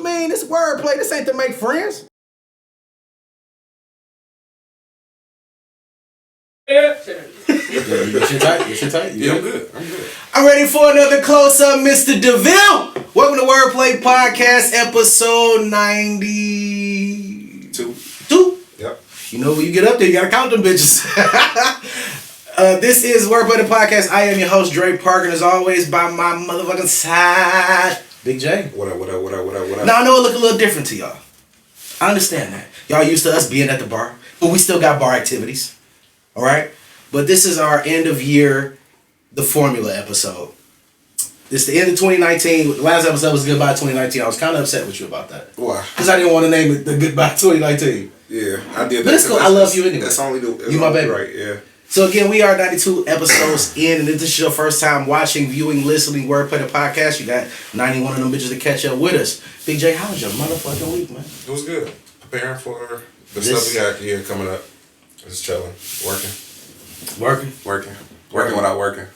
mean? This wordplay. This ain't to make friends. Yeah. You shit tight? Yeah, I'm good. I'm ready for another close-up, Mr. DeVille. Welcome to Wordplay Podcast, episode 92. Yep. You know, when you get up there, you gotta count them bitches. This is Wordplay the Podcast. I am your host, Dre Parker, and as always, by my motherfucking side, Big Jay. What up? Now, I know it look a little different to y'all. I understand that. Y'all used to us being at the bar, but we still got bar activities. All right? But this is our end of year, the formula episode. This is the end of 2019. The last episode was Goodbye 2019. I was kind of upset with you about that. Why? Because I didn't want to name it the Goodbye 2019. Yeah, I did that. But it's cool. I love you anyway. That's only you my baby. Right, yeah. So again, we are 92 episodes in, and if this is your first time watching, viewing, listening, Wordplay the Podcast, you got 91 of them bitches to catch up with us. Big J, how was your motherfucking week, man? It was good. Preparing for the stuff we got here coming up. Just chilling. Working without working.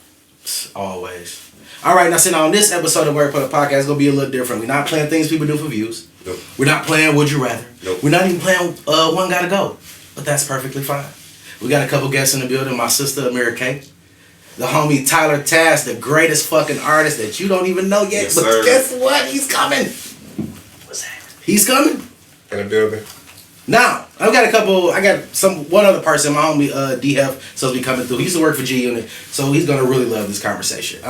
Always. All right, now see, on this episode of Wordplay the Podcast, it's going to be a little different. We're not playing things people do for views. Nope. We're not playing Would You Rather. Nope. We're not even playing One Gotta Go. But that's perfectly fine. We got a couple guests in the building. My sister, Amira K. The homie, Tyler Taz, the greatest fucking artist that you don't even know yet. Yes, but sir. Guess what? He's coming. What's that? He's coming. In the building. Now, one other person, my homie D-Hef, supposed to be coming through. He used to work for G-Unit, so he's going to really love this conversation.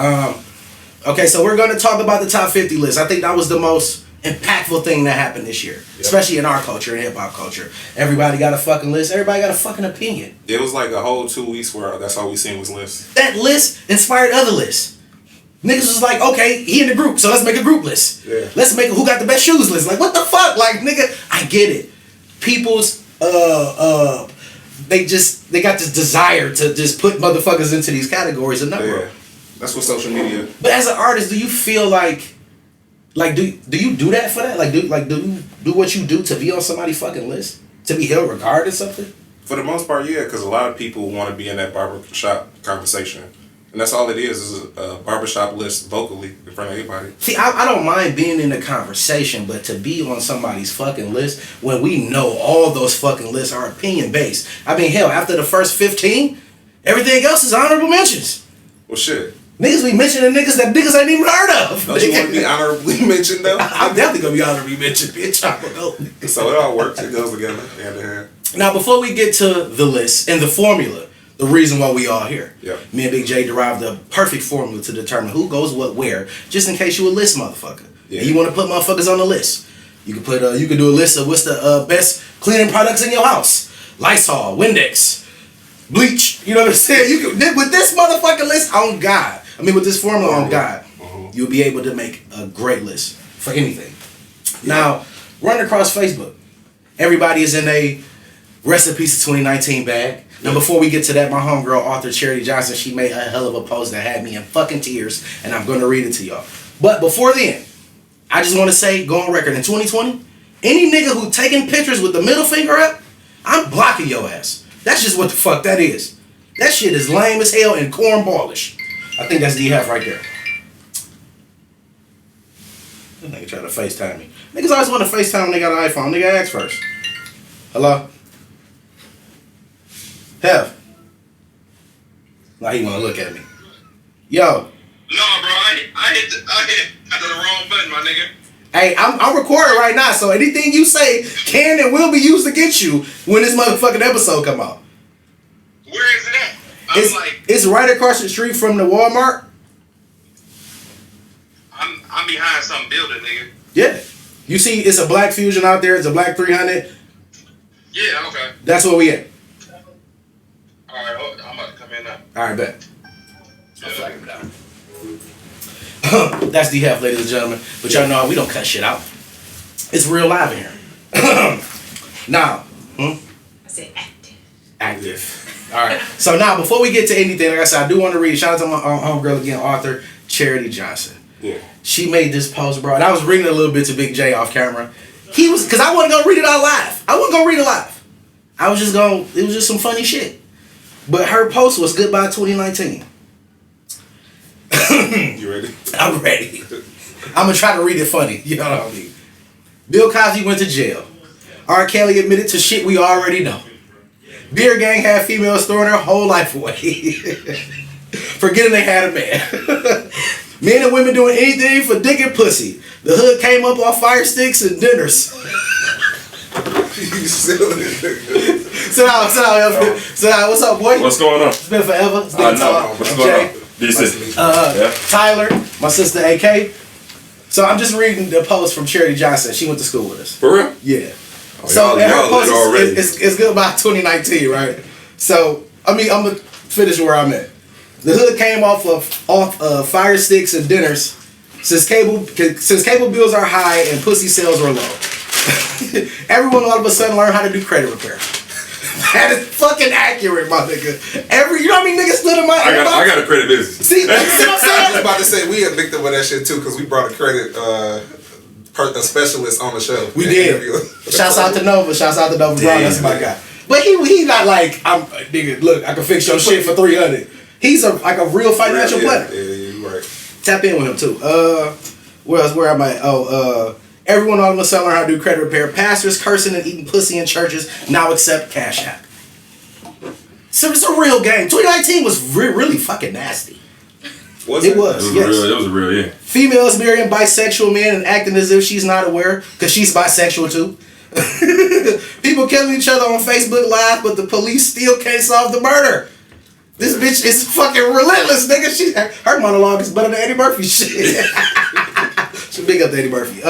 Okay, so we're going to talk about the top 50 list. I think that was the most impactful thing that happened this year, especially in our culture, in hip-hop culture. Everybody got a fucking list. Everybody got a fucking opinion. It was like a whole 2 weeks where that's all we seen was lists. That list inspired other lists. Niggas was like, okay, he in the group, so let's make a group list. Yeah. Let's make a who got the best shoes list. Like, what the fuck? Like, nigga, I get it. People's they got this desire to just put motherfuckers into these categories and not Yeah. That's what social media. But as an artist, do you feel like do you do that for that? Do you do what you do to be on somebody's fucking list? To be held regard or something? For the most part, yeah, because a lot of people want to be in that barbershop conversation. And that's all it is a barbershop list vocally in front of anybody. See, I don't mind being in the conversation, but to be on somebody's fucking list when we know all those fucking lists are opinion-based. I mean, hell, after the first 15, everything else is honorable mentions. Well, shit. Niggas be mentioning niggas that niggas ain't even heard of. Don't you want to be honorably mentioned, though? I'm definitely going to be honorably mentioned, bitch. So it all works. It goes together, hand in hand. Now, before we get to the list and the formula, the reason why we all here. Yeah. Me and Big J derived the perfect formula to determine who goes what where, just in case you a list motherfucker. Yeah. And you want to put motherfuckers on the list. You can put you can do a list of what's the best cleaning products in your house. Lysol, Windex, bleach. You know what I'm saying? You can, with this motherfucking list on God. I mean with this formula on God, you'll be able to make a great list for anything. Yeah. Now, run across Facebook. Everybody is in a recipes of 2019 bag. Now, before we get to that, my homegirl, author Charity Johnson, she made a hell of a post that had me in fucking tears, and I'm going to read it to y'all. But before then, I just want to say, go on record, in 2020, any nigga who taking pictures with the middle finger up, I'm blocking your ass. That's just what the fuck that is. That shit is lame as hell and cornballish. I think that's D-Hef right there. That nigga try to FaceTime me. Niggas always want to FaceTime when they got an iPhone. Nigga, ask first. Hello? Hef. Now he wanna look at me. Yo. No, bro, I hit the wrong button, my nigga. Hey, I'm recording right now, so anything you say can and will be used against you when this motherfucking episode come out. Where is it at? It's right across the street from the Walmart. I'm behind some building, nigga. Yeah. You see, it's a black Fusion out there. It's a black 300. Yeah, okay. That's where we at. Alright, I'm about to come in now. Alright, bet. I'll flag him down. That's D-Hef, ladies and gentlemen. But y'all know we don't cut shit out. It's real live in here. Now. I said active. Active. Alright. So now, before we get to anything, like I said, I do want to read. Shout out to my homegirl again, author Charity Johnson. Yeah. She made this post, bro. And I was reading a little bit to Big J off camera. Because I wasn't going to read it out live. I wasn't going to read it live. I was just going, it was just some funny shit. But her post was Goodbye 2019. You ready? I'm ready. I'm going to try to read it funny. You know what I mean? Bill Cosby went to jail. R. Kelly admitted to shit we already know. Beer gang had females throwing their whole life away. Forgetting they had a man. Men and women doing anything for dick and pussy. The hood came up on fire sticks and dinners. Sit down. What's up, boy? What's going on? It's been forever. It's I been know. What's going on? Decent. Tyler, my sister AK. So I'm just reading the post from Charity Johnson. She went to school with us. For real? Yeah. Oh, So and her y'all post lit already. is good about 2019, right? So I mean, I'm gonna finish where I'm at. The hood came off fire sticks and dinners since cable bills are high and pussy sales are low. Everyone all of a sudden learned how to do credit repair. That is fucking accurate, my nigga. You know how many niggas stood in my I got a credit business. See what I'm saying? I was about to say we a victim of that shit too because we brought a credit a specialist on the show. We did. Shouts out to Nova. Brown. That's my guy. But he not like I'm nigga. Look, I can fix your shit for $300. He's like a real financial planner. Yeah, you're right. Tap in with him too. Where am I? Everyone all of a sudden learn how to do credit repair. Pastors cursing and eating pussy in churches now accept Cash App. So it's a real game. 2019 was really fucking nasty. It was. Yes. It was a real, yeah. Females marrying bisexual men and acting as if she's not aware because she's bisexual too. People killing each other on Facebook Live, but the police still can't solve the murder. This bitch is fucking relentless, nigga. Her monologue is better than Eddie Murphy's shit. So big up to Eddie Murphy.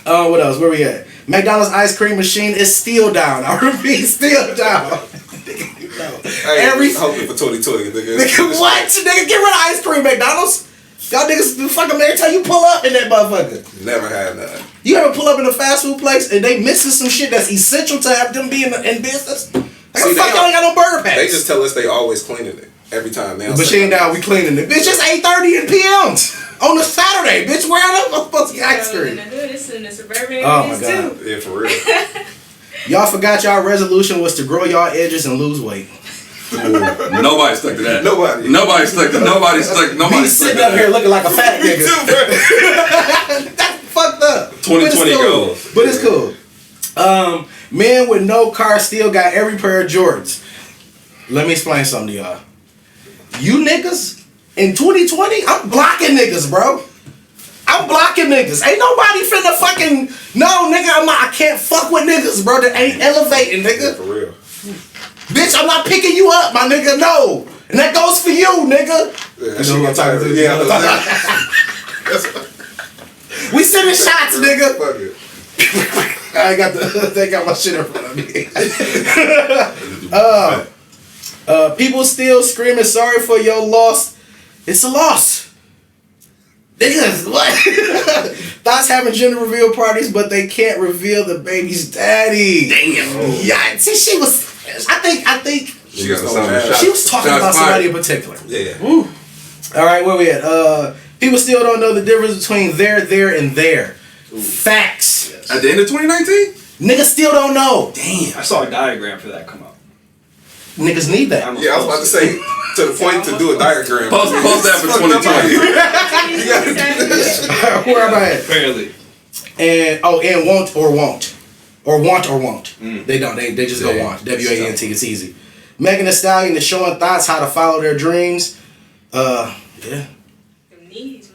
What else? Where we at? McDonald's ice cream machine is still down. I repeat, still down. Hey, hoping for 2020, nigga. What? Nigga, get rid of ice cream, McDonald's. Y'all niggas fucking every time you pull up in that motherfucker. Never had that. You ever pull up in a fast food place and they missing some shit that's essential to have them be in business? Like, See, fuck, y'all ain't got no burger packs. They just tell us they always cleaning it every time. They don't say Machine down, we cleaning it. Bitch, it's 8:30 in p.m. on a Saturday. Bitch, where I'm supposed to get ice cream? This in the suburban Oh my areas God. too. Yeah, for real. Y'all forgot y'all resolution was to grow y'all edges and lose weight. Nobody stuck to that. Nobody stuck to Me sitting up here looking like a fat nigga. That's fucked up. 2020 cool. goals. But it's cool. Men with no car still got every pair of Jordans. Let me explain something to y'all. You niggas in 2020, I'm blocking niggas, bro. I'm blocking niggas. Ain't nobody finna fucking nigga. I can't fuck with niggas, bro. That ain't elevating, nigga. Yeah, for real. Bitch, I'm not picking you up, my nigga. No, and that goes for you, nigga. Yeah, You know what I'm talking to? Yeah, We sending shots, nigga. Fuck it. I got they got my shit in front of me. People still screaming sorry for your loss. It's a loss. Niggas, what? Thoughts having gender reveal parties, but they can't reveal the baby's daddy. Damn. Yeah, see, she was. I think She was she was talking about somebody in particular. Yeah. Woo. All right, where we at? People still don't know the difference between there, and there. Facts. Yes. At the end of 2019? Niggas still don't know. Damn. I saw a diagram for that come up. Niggas need that. Yeah, I was about to say to the point to do a diagram. Post that for 2020. Where am I at? Apparently. And won't. They don't. They just go want. WANT. It's easy. Megan Thee Stallion is showing thoughts how to follow their dreams. Yeah.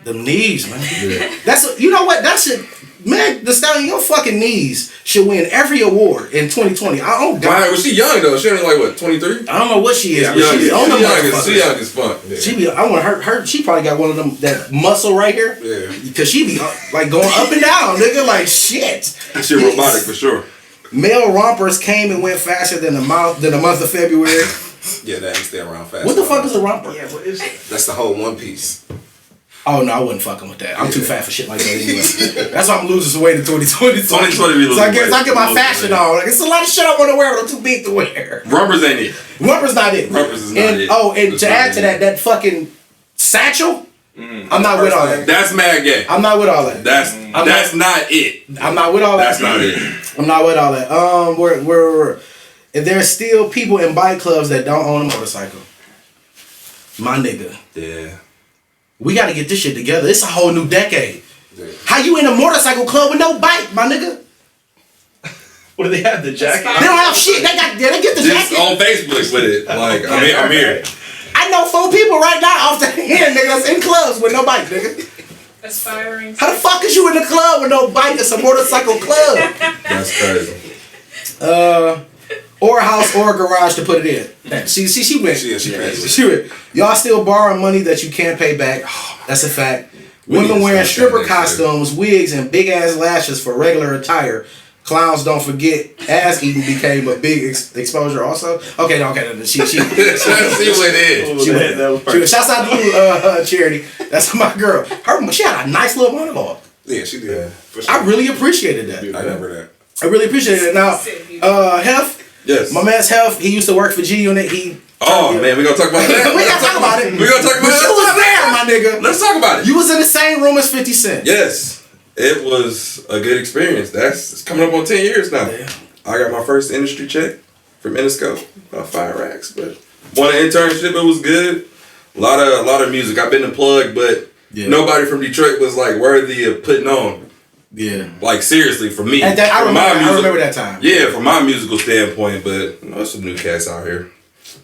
Them knees, man. Yeah. That's you know what? That should Meg Thee Stallion, your fucking knees should win every award in 2020. I don't. Why was she young though? She only like what, 23? I don't know what she is. Yeah, But she be on the she young as fuck. Yeah. She be. I want her. She probably got one of them that muscle right here. Yeah. Because she be like going up and down, nigga. Like shit. She robotic for sure. Male rompers came and went faster than the month of February. Yeah, that ain't stay around fast. What the fuck is a romper? Yeah, what is that? That's the whole One Piece. Oh no, I wasn't fucking with that. I'm too fat for shit like that anyway. That's why I'm losing some weight in 2020. 2020 be losing So I get my weight. fashion on. Like it's a lot of shit I want to wear, but I'm too big to wear. Rumpers ain't it. Rumpers not it. Rumpers is not and, it. Oh, and That's to not add to it. that fucking satchel, I'm not with all that. That's mad gay. I'm not with all that. That's not it. I'm not with all that. That's not it. I'm not with all that. We're and there's still people in bike clubs that don't own a motorcycle. My nigga. Yeah. We got to get this shit together. It's a whole new decade. Yeah. How you in a motorcycle club with no bike, my nigga? What do they have? The jacket? They don't have shit. They get the Just jacket. on Facebook with it. Like, I'm here. I know 4 people right now off the hand, nigga, that's in clubs with no bike, nigga. Aspiring. How the fuck is you in the club with no bike? It's a motorcycle club. That's crazy. Or a house or a garage to put it in. She went. She went. Y'all still borrowing money that you can't pay back. That's a fact. Women wearing stripper costumes, wigs, and big ass lashes for regular attire. Clowns don't forget. Ass eating became a big exposure. Also, okay. She. Let's see what it is. Shouts out to Charity. That's my girl. She had a nice little monologue. Yeah, she did. For sure. I really appreciated that. I remember that. I really appreciated it. Now, Hef. Yes. My man's Hef. He used to work for G Unit. Man, we gonna talk about that. We gotta talk about it. We gonna talk about But you was there, my nigga. Let's talk about it. You was in the same room as 50 Cent. Yes, it was a good experience. It's coming up on 10 years now. Yeah. I got my first industry check from Interscope, about 5 racks, but won an internship. It was good. A lot of music. I've been to plug, but nobody from Detroit was like worthy of putting on. Yeah. Like seriously, for me. I remember that time. Yeah, from my musical standpoint, but there's some new cats out here.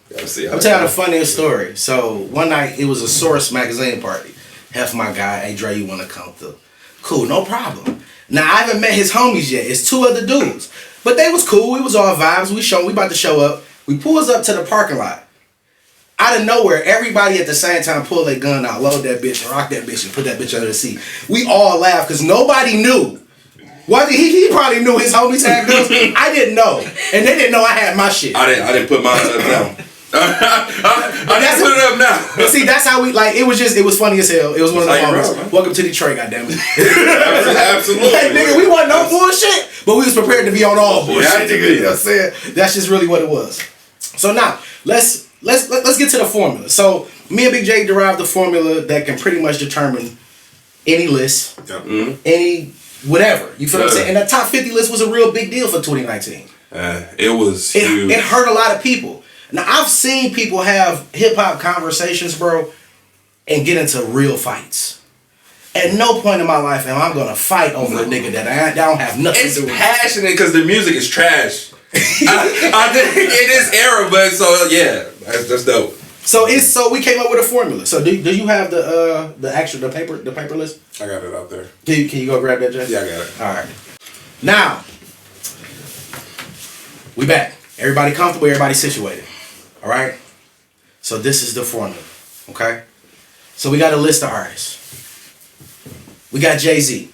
Gotta see. I'm telling you the funniest story. So one night it was a Source magazine party. Hef my guy, hey Dre, you wanna come through? Cool, no problem. Now I haven't met his homies yet. It's 2 other dudes. But they was cool. It was all vibes. We about to show up. We pulls up to the parking lot. Out of nowhere, everybody at the same time pull their gun out, load that bitch, and rock that bitch, and put that bitch under the seat. We all laughed because nobody knew. Well, he probably knew his homies had guns. I didn't know, and they didn't know I had my shit. I didn't put mine up now. I didn't put it up now. But see, that's how we like. It was funny as hell. It was one of the moments. Welcome to Detroit, goddammit. Absolutely. Like, nigga, we wasn't no bullshit, but we was prepared to be on all bullshit. Yeah, Nigga, you know what I'm saying? That's just really what it was. So now let's get to the formula. So me and Big Jay derived the formula that can pretty much determine any list, any whatever. You feel what I'm saying? And that top 50 list was a real big deal for 2019. It was huge. It hurt a lot of people. Now I've seen people have hip hop conversations, bro, and get into real fights. At no point in my life am I gonna fight over a nigga that I don't have nothing to do with. It's passionate because the music is trash. I think it is era, but so yeah, that's dope. So we came up with a formula. So do you have the paper list? I got it out there. Can you go grab that, Jay? Yeah, I got it. All right. Now we back. Everybody comfortable. Everybody situated. All right. So this is the formula. Okay. So we got a list of artists. We got Jay-Z,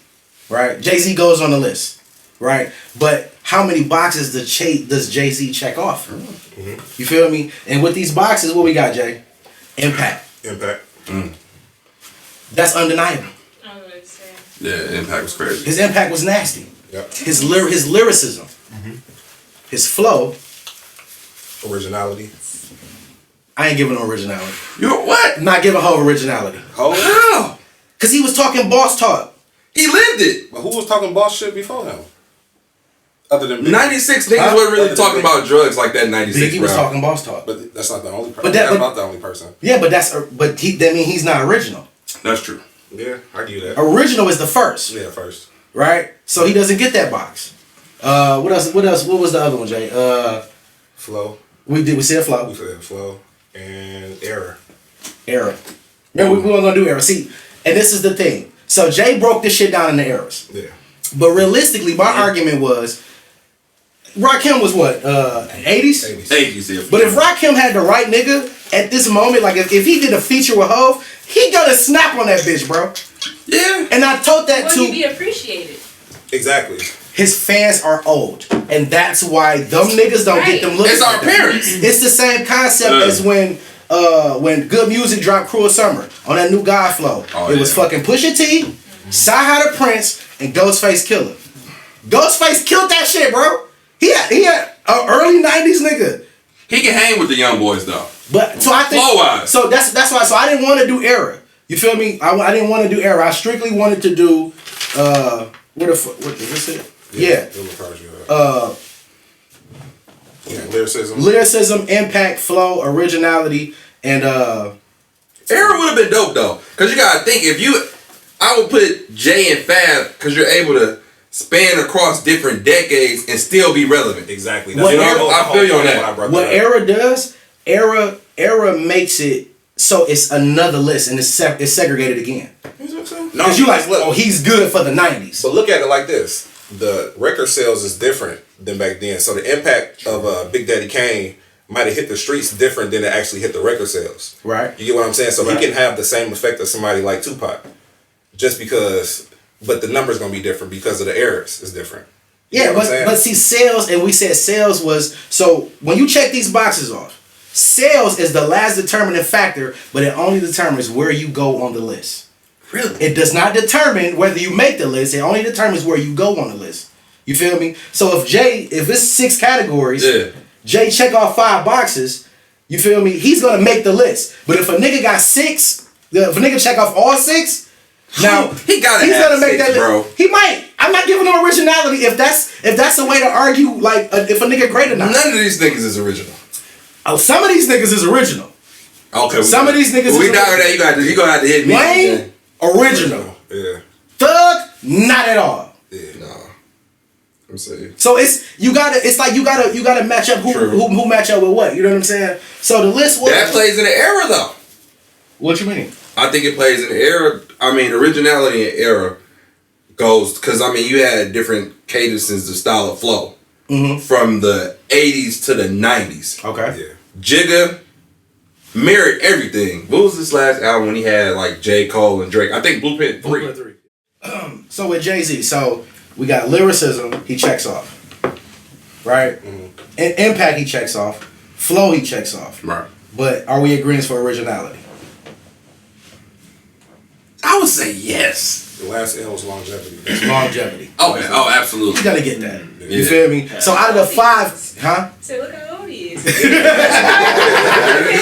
right? Jay-Z goes on the list, right? But how many boxes does Jay-Z check off? Mm-hmm. You feel me? And with these boxes, what we got, Jay? Impact. That's undeniable. I was gonna say. Yeah, Impact was crazy. His impact was nasty. Yep. His lyricism, his flow. Originality. I ain't giving no originality. You what? Not giving Hov originality. How? Cause he was talking boss talk. He lived it. But who was talking boss shit before him? Other than Biggie. 96 niggas weren't really talking about drugs like that in 96, Biggie bro. was talking boss talk. But that's not the only person. But That's not the only person. Yeah, but that mean he's not original. That's true. Yeah, I give you that. Original is the first. Yeah, first. Right? So he doesn't get that box. What else? What was the other one, Jay? Flow. We said flow. We said flow and error. Era. Remember, we weren't gonna do era. See, and this is the thing. So Jay broke this shit down into eras. Yeah. But realistically, my argument was Rakim was what? 80s? 80s, yeah. But if Rakim had the right nigga at this moment, like if he did a feature with Hov, he gonna snap on that bitch, bro. Yeah. And I told that Will to he be appreciated? Exactly. his fans are old. And that's why them niggas don't get them looks. It's our parents. It's the same concept as when Good Music dropped Cruel Summer on that new God Flow. It was fucking Pusha T, Sci-Hi the Prince, and Ghostface Killer. Ghostface killed that shit, bro. He had an early 90s nigga. He can hang with the young boys though. But so I think Flow-wise. so that's why. So I didn't want to do era. You feel me? I didn't want to do era. I strictly wanted to do what is this it? Yeah. Lyricism, impact, flow, originality, and Era would have been dope though, cause you gotta think I I would put Jay and Fab because you're able to span across different decades and still be relevant. Exactly. What I feel you on that. What Era does, Era makes it so it's another list and it's segregated again. No, Because you like, oh, he's good for the 90s. But look at it like this: the record sales is different than back then. So the impact of Big Daddy Kane might have hit the streets different than it actually hit the record sales. Right. You get what I'm saying? So he can have the same effect as somebody like Tupac, just because. But the number's gonna be different because of the eras is different. You know what I'm saying? but see, sales, and we said sales was, so when you check these boxes off, sales is the last determining factor, but it only determines where you go on the list. Really? It does not determine whether you make the list. It only determines where you go on the list. You feel me? So if it's 6 categories, Jay check off 5 boxes, you feel me? He's gonna make the list. But if a nigga got 6, if a nigga check off all 6, now he's gonna make that bro. He might. I'm not giving him originality if that's a way to argue like if a nigga great or not. None of these niggas is original. Oh, some of these niggas is original. Okay. Some of these niggas. We down there. You gonna have to hit me. Wayne, original. Yeah. Thug, not at all. Yeah. No. I'm saying. So you gotta match up who match up with what. You know what I'm saying? So the list was That plays in the era though. What you mean? I think it plays in the era. I mean, originality and era goes because I mean you had different cadences, the style of flow from the 80s to the 90s. Okay. Yeah. Jigga mirrored everything. What was this last album when he had like j.cole and Drake? I think Blueprint 3. So with Jay-Z, so we got lyricism, he checks off. Right? And impact, he checks off. Flow, he checks off. Right. But are we agreeing for originality? I would say yes. The last L was longevity. Longevity. Okay. Oh, absolutely. You gotta get that. You Yeah. feel me? So out of the 5, huh? So look how old he is. It's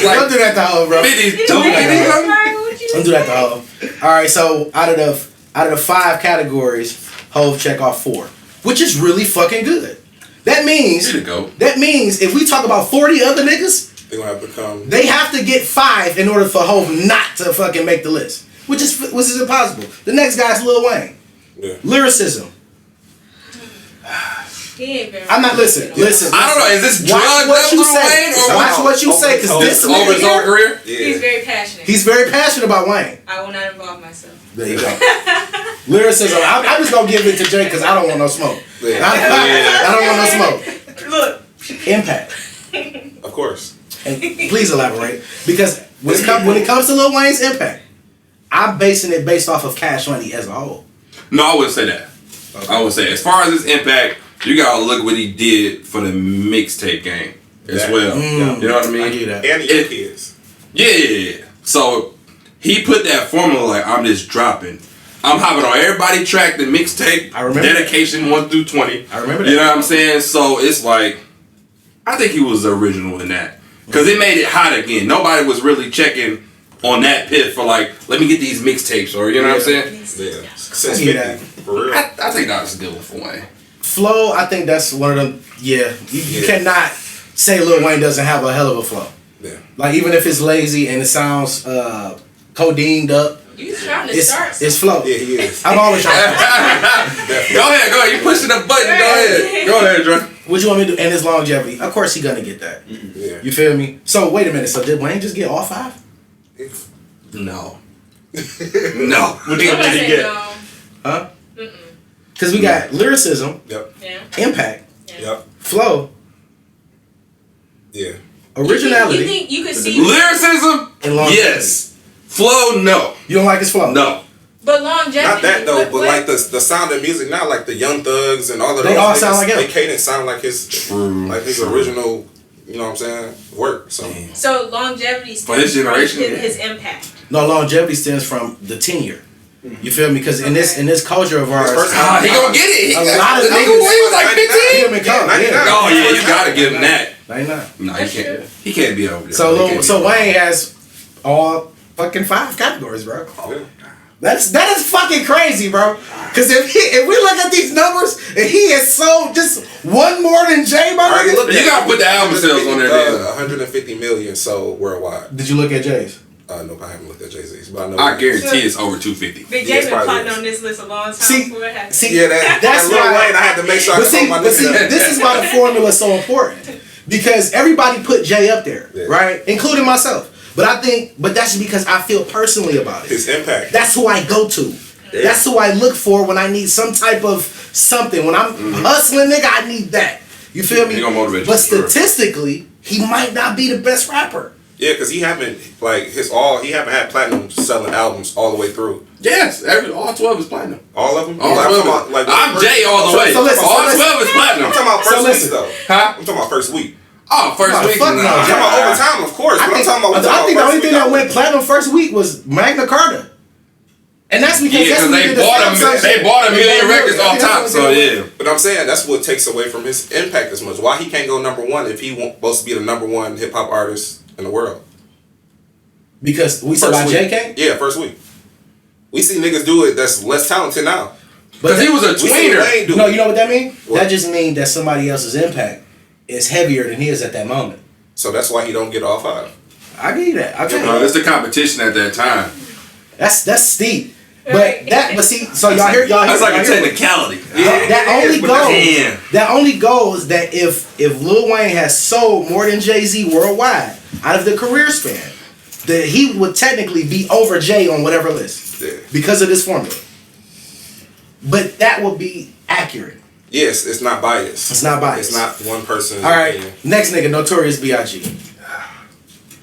Don't do that to Hov, bro. 52. Don't do that to Hov. What you Don't do that to Hov. All right, so out of the 5 categories, Hov check off 4, which is really fucking good. That means Here you go. That means if we talk about 40 other niggas, They're gonna have to come. they have to get 5 in order for Hov not to fucking make the list, which is impossible. The next guy's Lil Wayne. Yeah. Lyricism. He ain't very I'm not listen. I don't know. Is this drug Watch what you Lil say. Wayne or Watch what you say, because this over nigga his whole here, career? Yeah. He's very passionate. he's very passionate about Wayne. I will not involve myself. There you go. Lyricism. I'm just gonna give it to Jay because I don't want no smoke. Yeah. I don't want no smoke. Look. Impact. Of course. And please elaborate, because when it comes to Lil Wayne's impact, I'm basing it based off of Cash Money as a whole. No, I wouldn't say that. Okay. I would say as far as his impact, you gotta look what he did for the mixtape game as well. You know what I mean? I get that. And the young kids. Yeah. So he put that formula like I'm just dropping. I'm hopping on everybody track the mixtape. I remember dedication 1 through 20. I remember that. You know what I'm saying? So it's like I think he was the original in that because it made it hot again. Nobody was really checking on that pit for like, let me get these mixtapes or you know what I'm saying? Yeah. Since I get 50. For real. I think that was a good one for Wayne. Flow, I think that's one of them. Yeah, you cannot say Lil Wayne doesn't have a hell of a flow. Yeah. Like even if it's lazy and it sounds codeined up, You trying to start it's flow. Yeah, he is. I'm always trying. Go ahead. You pushing the button. Go ahead, Dre. What you want me to do? And his longevity. Of course he gonna get that. Yeah. You feel me? So wait a minute. So did Wayne just get all 5? No. No. What do you I'm gonna want to say get? no. Huh? Because we got lyricism, Yep. Yeah. impact, Yep. flow, Yeah. originality, You think you could see, Lyricism? and longevity. Yes. Flow? No. You don't like his flow? No. but longevity. Not that though, what- but like the sound of music now, like the Young Thugs and all of They those all niggas, sound like him. They cadence sound like his True. like his original, you know what I'm saying, work. So So longevity For his stems from generation, yeah. his impact. No, longevity stems from the tenure. You feel me? Because in this culture of ours, first He gonna get it. A lot of the nigga niggas- was like 15. him and come, yeah. Oh yeah, you gotta give him that. 99. No, he That's can't. true. He can't be over there. So He can't be so over Wayne has all fucking 5 categories, bro. yeah. That is fucking crazy, bro. Because if we look at these numbers and he is so just one more than Jay, my Alright, nigga. look You at gotta put the album sales on there, then. 150 million sold worldwide. Did you look at Jay's? Nope, I haven't looked at Jay-Z's, but I know. I guarantee it's over 250. Big Yeah, J it's been probably plotting is. on this list a long time See- before it happened. See, Yeah, that's that's Lil why. Wayne. I had to make sure I But see, called my but see, nigga. this is why the formula is so important because everybody put Jay up there, Yeah. right, including myself. But I think, but that's because I feel personally about it. His impact. That's who I go to. Yeah. That's who I look for when I need some type of something. When I'm hustling, nigga, I need that. You feel me? He gonna motivate you, But for sure. statistically, he might not be the best rapper. Yeah, because he haven't had platinum selling albums all the way through. Yes, all 12 is platinum. All of them. All Yeah, 12 I'm Jay all the way. so listen, all so listen. 12 is platinum. I'm talking about So first listen. week though. Huh? I'm talking about first week. Oh, first No, week. fuck no. Nah. I'm talking about overtime, of course. But I'm talking about. I think the only thing that went platinum first week was Magna Carta. And that's because Yeah, because they bought a million records off top. So yeah. But I'm saying that's what takes away from his impact as much. Why he can't go number one if he supposed to be the number one hip hop artist in the world? Because we said about week. JK? Yeah, first week. We see niggas do it that's less talented now. Because he was a We see tweener. Wayne do No, it. you know what that means? What? That just means that somebody else's impact is heavier than his at that moment. So that's why he don't get all five. I give you that. I give you No, that. it's the competition at that time. That's steep. Right. But see, so y'all hear That's like a y'all hear- technicality. that only but goes. damn. That only goes that if Lil Wayne has sold more than Jay-Z worldwide out of the career span, that he would technically be over Jay on whatever list Yeah. because of this formula. But that would be accurate. Yes, it's not biased. It's not biased. It's not one person. All right, opinion. next nigga, Notorious B.I.G.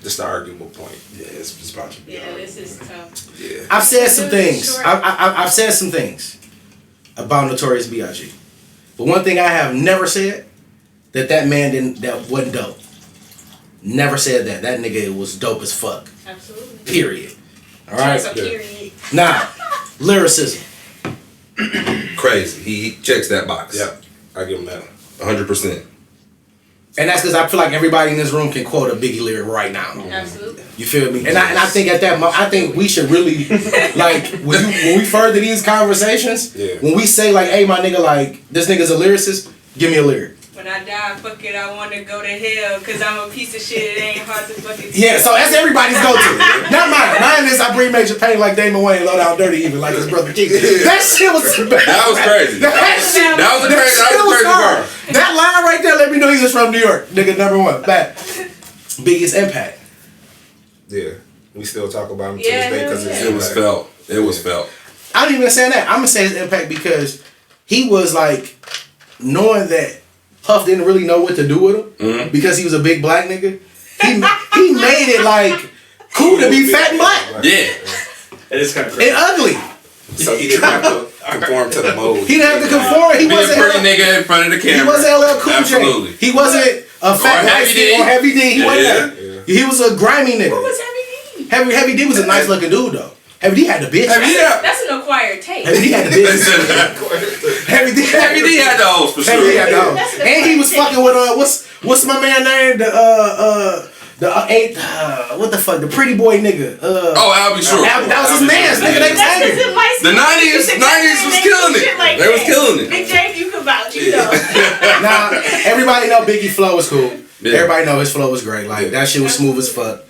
Just the arguable point. Yeah, it's about to be. Yeah, this is tough. Yeah. I've said some Really things. short. I've said some things about Notorious B.I.G. But one thing I have never said that man that wasn't dope. Never said that. That nigga was dope as fuck. Absolutely. Period. All right. So period. Now, lyricism. Crazy. He checks that box. Yep. I give him that. 100%. And that's because I feel like everybody in this room can quote a Biggie lyric right now. Absolutely. You feel me? And I think at that moment, I think we should really like when we further these conversations. Yeah. When we say like, "Hey, my nigga, like this nigga's a lyricist," give me a lyric. When I die, fuck it, I want to go to hell because I'm a piece of shit. It ain't hard to fucking Yeah, so that's everybody's go-to. Not mine. Mine is I bring major pain like Damon Wayne, low down dirty, even like his brother Keith. That shit was bad. That was crazy. That was a crazy hard. bar. That line right there let me know he was from New York. Nigga, number one. Bad. Biggest impact. Yeah. We still talk about him to Yeah, this day because hell it's yeah. It was felt. It was felt. I don't even say that. I'm gonna say his impact because he was like knowing that Puff didn't really know what to do with him because he was a big black nigga. He made it like cool to be fat and black Yeah. It is kind of and ugly. So he didn't have to conform to the mold. He didn't have to conform. He Be a wasn't pretty LL, nigga in front of the camera. he wasn't LL Cool Absolutely. J. He wasn't a fat Heavy white D. or Heavy D. He wasn't Yeah. that. He was a grimy Who nigga. was Heavy D? Heavy D was a nice looking dude though. Heavy D had the bitch. Yeah. That's an acquired taste. Heavy D had the bitch. Heavy D Heavy D had the hoes for Heavy D sure. had the That's hoes. the And he was funny fucking with what's my man name? What the fuck? The pretty boy nigga. Oh, I'll be sure. That was his man's nigga. They was That's hanging. because in light The 90s skin, 90s was they killing do it. shit like They was that. killing it. Big J, you can vouch, you know. Nah, everybody know Biggie flow was cool. Yeah. Everybody know his flow was great. Like that shit was smooth as fuck.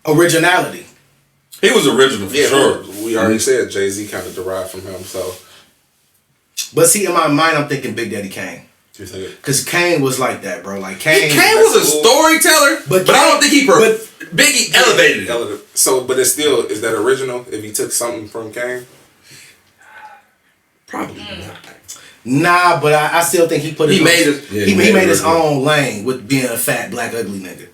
Originality. He was original for Yeah, sure. we already said Jay-Z kind of derived from him, so. But see, in my mind, I'm thinking Big Daddy Kane. You think? Cause Kane was like that, bro. Like Kane. Kane was a storyteller, but I don't think he. but- Biggie elevated it. So, but it's still, is that original if he took something from Kane? Probably not. Nah, but I still think he put his He made it. Yeah, he made his original. own lane with being a fat black ugly nigga.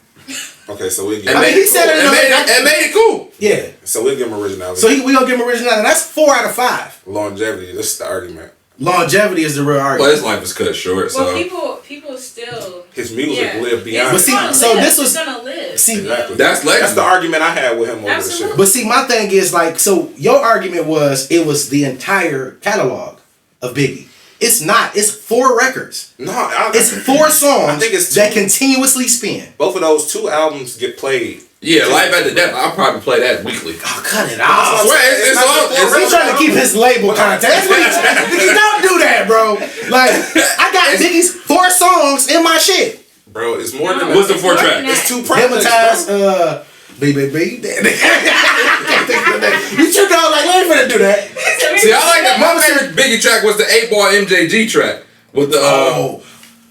Okay, so we And give, I mean, made he it said cool. it in And the- made it cool. Yeah. so we'll give him originality. So we gonna give him originality. That's 4 out of 5. Longevity, this is the argument. Longevity is the real Well, argument. his life was cut short, Well, so people still. His music Yeah. lived beyond. But It's see, gonna so live. this was- It's gonna live. See, Exactly. that's legacy. That's the argument I had with him over the Absolutely. shit. but see, my thing is like, so your argument was it was the entire catalog of Biggie. It's not. It's 4 records. No, It's 4 songs I think it's that continuously spin. both of those 2 albums get played. Yeah, Life After Death. I'll probably play that weekly. Oh, cut it I out. swear, it's not all. just He's trying to keep his label content. That's what he's trying to do. Don't do that, bro. Like, I got Biggie's 4 songs in my shit. Bro, it's more than What's the It's 4 more tracks? than that. It's 2 projects, Hypnotize, bro. BBB. You tripped out like, we ain't finna do that. See, I like that. My favorite Biggie track was the 8-Ball MJG track with the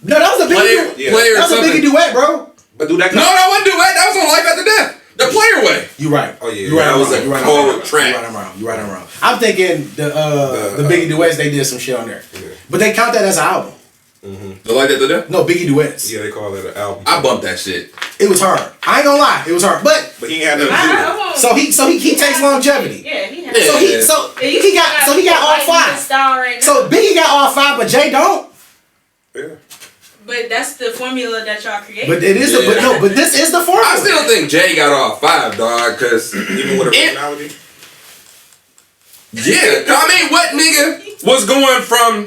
no, that was a Biggie player. That was a Biggie duet, bro. But do that. No, that wasn't duet. That was on Life After Death. The Player Way. You right. Oh yeah. You right. That was a cold track. You right. I'm wrong. I'm thinking the Biggie duets. They did some shit on there, but they count that as an album. The Life After Death. No, Biggie duets. Yeah, they call it an album. I bumped that shit. It was hard. I ain't gonna lie. It was hard, but he ain't had nothing to do. So he takes longevity. Yeah, he has. So he got all 5. Right, so Biggie got all 5, but Jay don't. Yeah. But that's the formula that y'all created. But it is but this is the formula. I still think Jay got all 5, dog, because Even with originality. yeah, I mean, what nigga was going from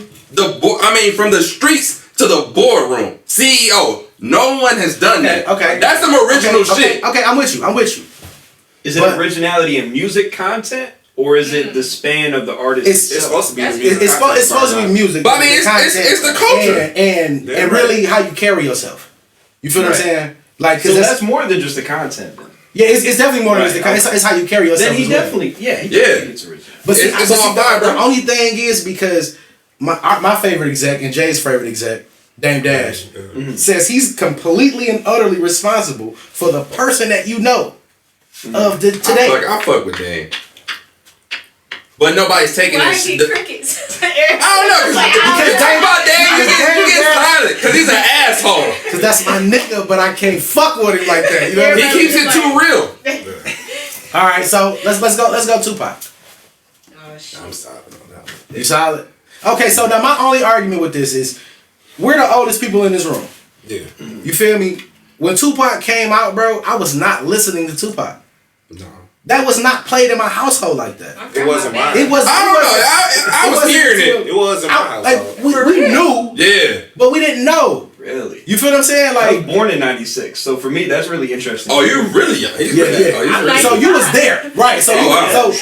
from the streets to the boardroom? CEO. No one has done that. Okay. That's some original shit. Okay, I'm with you. Is it originality in music content? Or is it the span of the artist? It's supposed to be. It's supposed to be music. But I mean, it's the culture and really how you carry yourself. You feel what I'm saying? Like, so that's more than just the content. Then. Yeah, it's definitely more than just the content. It's how you carry yourself. Then he definitely, he it's original. But see, it's all fire, bro. The only thing is because my favorite exec and Jay's favorite exec, Dame Dash, says he's completely and utterly responsible for the person that you know of today. I fuck with Dame. But nobody's taking Why this. is he crickets? I don't know, because talking about Dame, you get silent, because he's an asshole. Because that's my nigga, but I can't fuck with him like that. You know what I mean? He keeps it too real. All right, so let's go Tupac. Oh shit. I'm solid on that one. You solid? Okay, so now my only argument with this is we're the oldest people in this room. Yeah. You feel me? When Tupac came out, bro, I was not listening to Tupac. No. That was not played in my household like that. It wasn't mine. It was. I don't know. I was hearing it. It wasn't my household. Like we knew, Yeah. but we didn't know. Really? You feel what I'm saying? I Like, was born in '96, so for me that's really interesting. Oh, you're really young. He's yeah, really yeah. young. Oh, he's really So you was there, right? So Oh, wow.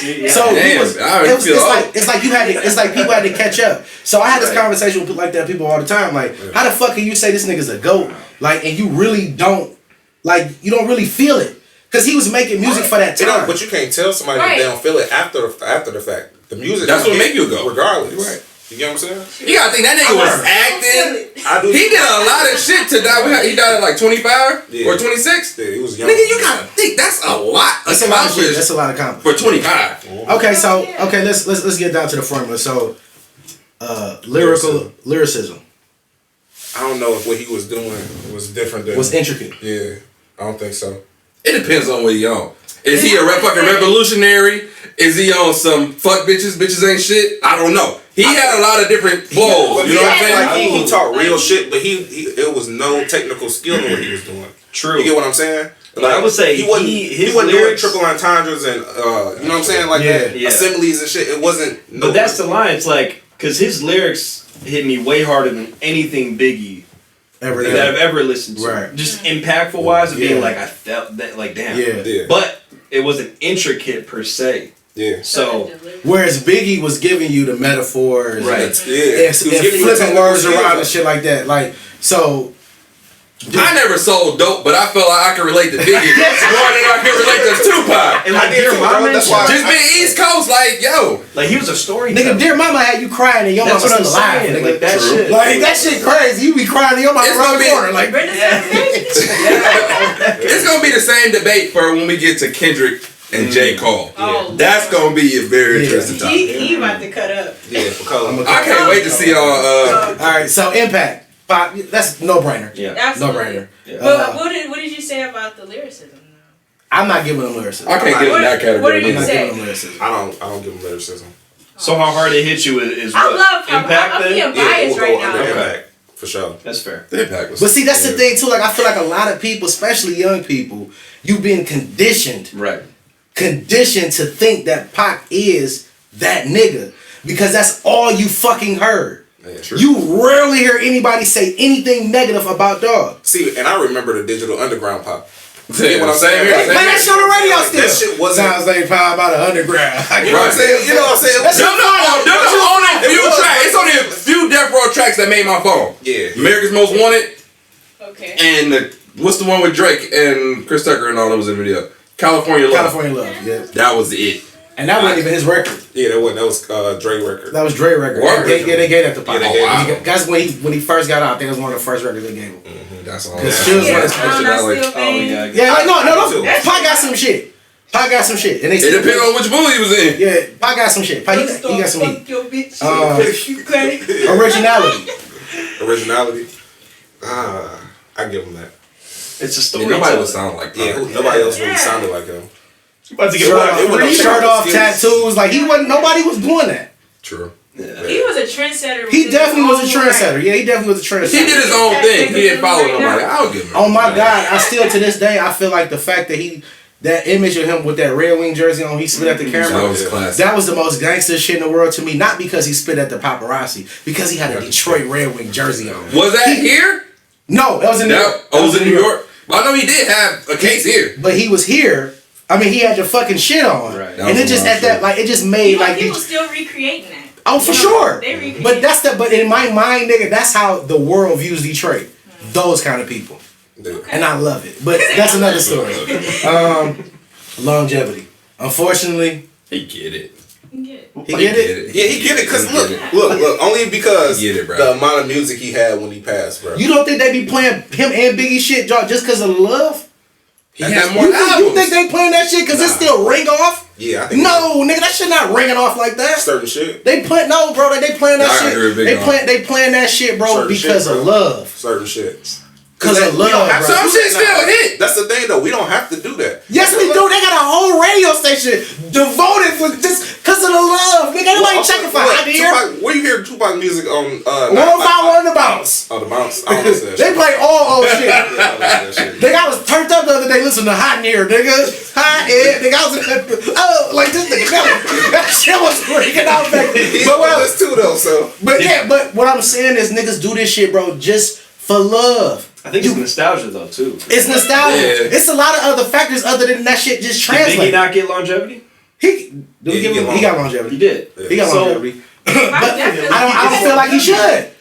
it's like you had to. It's like people had to catch up. So I had this conversation with people like that. People all the time. Like, how the fuck can you say this nigga's a goat? Like, and you really don't. Like, you don't really feel it. Because he was making music for that time. But you can't tell somebody that they don't feel it after the fact. The music. That's what make you go. Regardless. Right. You get what I'm saying? You gotta think that nigga was acting. He did a lot of shit to die. He died at like 25 or 26. Yeah, he was young. Nigga, you gotta think that's a lot. That's a lot of shit. That's a lot of confidence. For 25. Okay, so let's get down to the formula. So lyricism. I don't know if what he was doing was different than Was intricate. Yeah. I don't think so. It depends on what he on. Is he a fucking revolutionary? Is he on some fuck bitches? Bitches ain't shit? I don't know. He had a lot of different flows. You know what I'm saying? Like he talked real shit, but it was no technical skill in what he was doing. True. You get what I'm saying? Like, I would say he wasn't doing lyrics, triple entendres and you know what I'm saying, like assemblies and shit. It wasn't. But that's the line. It's like because his lyrics hit me way harder than anything Biggie that I've ever listened to. Right. Just impactful wise of being like I felt that like damn. Yeah. But it wasn't intricate per se. Yeah. So whereas Biggie was giving you the metaphors, right? And flipping words around and shit like that. Like so. I never sold dope, but I felt like I could relate to Biggie more than I could relate to Tupac. And like Dear Mama, just being East Coast, like yo, like he was a story. Nigga, Dear Mama had you crying and your mama still alive. Nigga. Like that shit. Like that shit crazy. You be crying and your mama around the corner. Like it's gonna be the same debate for when we get to Kendrick and j.cole. Oh, that's gonna be a very interesting time. He about to cut up. Yeah, for color. I can't wait to see all. All right, so Impact. That's no brainer. Yeah, absolutely. No brainer. Yeah. But what did you say about the lyricism? I'm not giving them lyricism. I can't get in that category. What did you I'm not say? giving them lyricism. I don't give him lyricism. So how hard it hit you is I what? love Impact I'm then? being biased right now. Impact for sure. That's fair. The Impact was. But see, that's the thing too. Like I feel like a lot of people, especially young people, you've been conditioned to think that Pac is that nigga because that's all you fucking heard. Yeah, true. You rarely hear anybody say anything negative about Dog. See, and I remember the Digital Underground Pop. You know what I'm saying? Man, that shit on the radio still. That shit wasn't. Sounds like Pop about the underground. You know what I'm saying? You know what I'm saying? There's only a few tracks. It's only a few Death Row tracks that made my phone. Yeah. America's Most Wanted. Okay. And what's the one with Drake and Chris Tucker and all that was in the video? California Love. California Love, yeah. That was it. And that wasn't even his record. Yeah, that was Dre record. That was Dre record. What? They gave that to Pop. Yeah, they gave That's when he first got out. I think it was one of the first records they gave him. That's all. Because she was one of his I'm not still paying. Yeah, like, no. too. Pop got some shit. Pop got some shit. And they It depends on which movie he was in. Yeah, Pop got some shit. Pop, he got some heat. Your bitch. Originality. Originality. I give him that. It's a story. Nobody would sound like Yeah, Pop. nobody else really sounded like him. About to get Shirt off, tattoos. Like nobody was doing that. True. Yeah. He was a trendsetter. He definitely was a trendsetter. Yeah, he definitely was a trendsetter. He did his own thing. He didn't follow nobody. I'll give him. Oh my God! I still to this day I feel like the fact that that image of him with that Red Wing jersey on, he spit at the camera. That was classic. That was the most gangster shit in the world to me. Not because he spit at the paparazzi, because he had a Detroit Red Wing jersey on. Was that here? No, that was in New York. It was in New York. Well, I know he did have a case here. But he was here. I mean, he had your fucking shit on, Right. and it just at that like it just made like people still recreating that. Oh, for sure. They recreate. But in my mind, nigga, that's how the world views Detroit. Those kind of people. Okay. And I love it. But that's another story. Longevity. Unfortunately, He get it. he get it. Yeah, he get it. Cause look, only because He get it, bro. the amount of music he had when he passed, bro. You don't think they be playing him and Biggie shit just because of the love? He had more You albums. think they playing that shit because it still ring off? Yeah, I think No, nigga, that shit not ringing off like that. certain shit. They playing bro. They playing that I agree with shit. Big They playing that shit, bro, Certain because shit, of bro. love. Certain shit. Because of We don't love, have bro. to Some do shit that now. still hit. That's the thing, though. We don't have to do that. Yes, we do. They got a whole radio station devoted for just because of the love. Nigga, nobody checking for out here. Where you hear Tupac music on? 105 the bounce. Oh, the bounce. I don't listen to that They shit. play all old shit. Yeah, I don't listen to that shit. Nigga, I was turned up the other day listening to Hot in Here, nigga. Hot Air. Nigga, I was like this nigga. That shit was freaking out back then. He's But one of us too, though. So but what I'm saying is niggas do this shit, bro, just for love. I think it's nostalgia though too. It's nostalgia. Yeah. It's a lot of other factors other than that shit just Did Biggie translate. not get longevity? He got longevity. He did. He got So- longevity. But I don't feel like he should.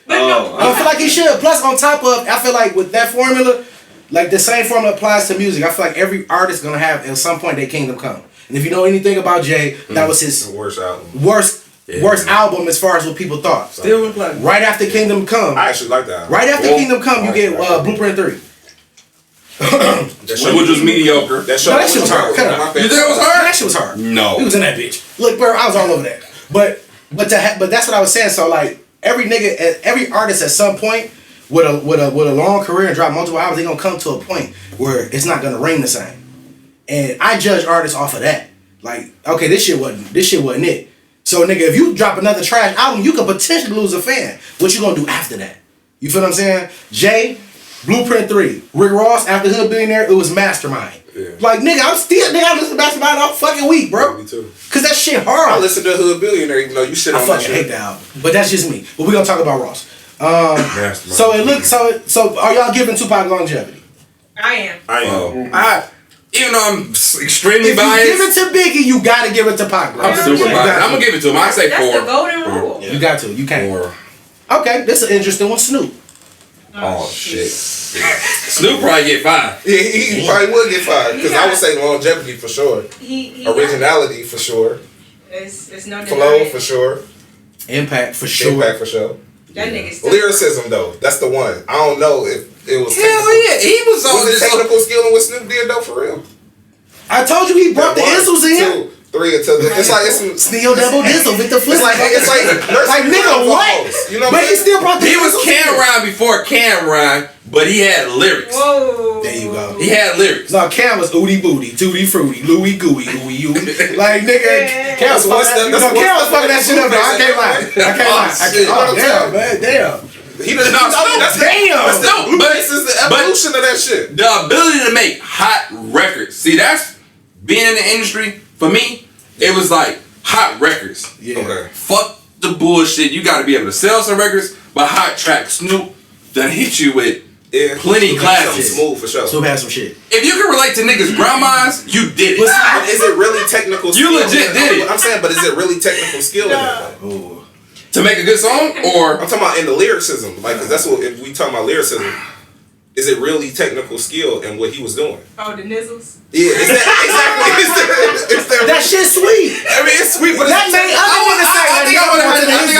I don't feel like he should. Plus, on top of, I feel like with that formula, like the same formula applies to music. I feel like every artist gonna have at some point their kingdom come. And if you know anything about Jay, that was his the worst album. worst album as far as what people thought. Still in play. Right after Kingdom Come, I actually like that album. right after Kingdom Come, you get Blueprint 3. That shit Which was mediocre. That No, that shit was hard. Cut it out. You think it was hard? That shit was hard. No. He was in that bitch. Look, bro, I was all over that. But that's what I was saying. So like every nigga, every artist at some point with a long career and drop multiple albums, they gonna come to a point where it's not gonna ring the same. And I judge artists off of that. Like, okay, this shit wasn't it. So nigga, if you drop another trash album, you could potentially lose a fan. What you gonna do after that? You feel what I'm saying? Jay, Blueprint 3. Rick Ross, after Hood Billionaire, it was Mastermind. Yeah. Like, nigga, I listen to Mastermind all fucking week, bro. Me too. Cause that shit hard. I listen to Hood Billionaire, even though you shit I on that fucking hate shit. that album. But that's just me. But we're gonna talk about Ross. Mastermind. So it looks so are y'all giving Tupac longevity? I am. I am. Even though I'm extremely If biased, you give it to Biggie, you gotta give it to Pac, bro. I'm super Yeah. biased. I'm gonna give it to him. I say That's 4. the golden rule. You got to. You can't. 4. Okay, this is an interesting one. Snoop. Oh shit. Snoop probably get 5. Yeah, he probably would get fired because I would say longevity for sure, He originality for sure, It's no flow denying. for sure, Impact for sure. impact for sure. That nigga still. Lyricism though, that's the one. I don't know if it was. Hell yeah, he was on Was it this. technical skill and what Snoop did though for real? I told you he brought the One, insults in. 2, 3 until it's like it's some. Sneal double dizzle with the flip. It's like like nigga what? You know But he still brought the He was insults in. Cameron before Cameron, but he had lyrics. Whoa. There you go. He had lyrics. No, Cam was Ooty Booty, Tooty Fruity, Louie Gooey, Ooey Ooey. Like, nigga, Cam was fucking that shit up, though. I can't lie. Oh, damn, man, damn. He doesn't know. No, but This is the evolution of that shit. the ability to make hot records. See, that's being in the industry. For me, it was like hot records. Yeah. Okay. Fuck the bullshit. You got to be able to sell some records, but hot track Snoop done hit you with plenty classics. Smooth for sure. Snoop had some shit. If you can relate to niggas' grandmas, you did it. But is it really technical skill? You legit did it. I'm saying, but is it really technical skill in that though? Ooh. To make a good song, or I'm talking about in the lyricism. Like, 'cause that's what, if we talking about lyricism, is it really technical skill in what he was doing? Oh, the nizzles. Yeah, exactly. That shit's sweet. I mean, it's sweet, but That made other niggas say I think I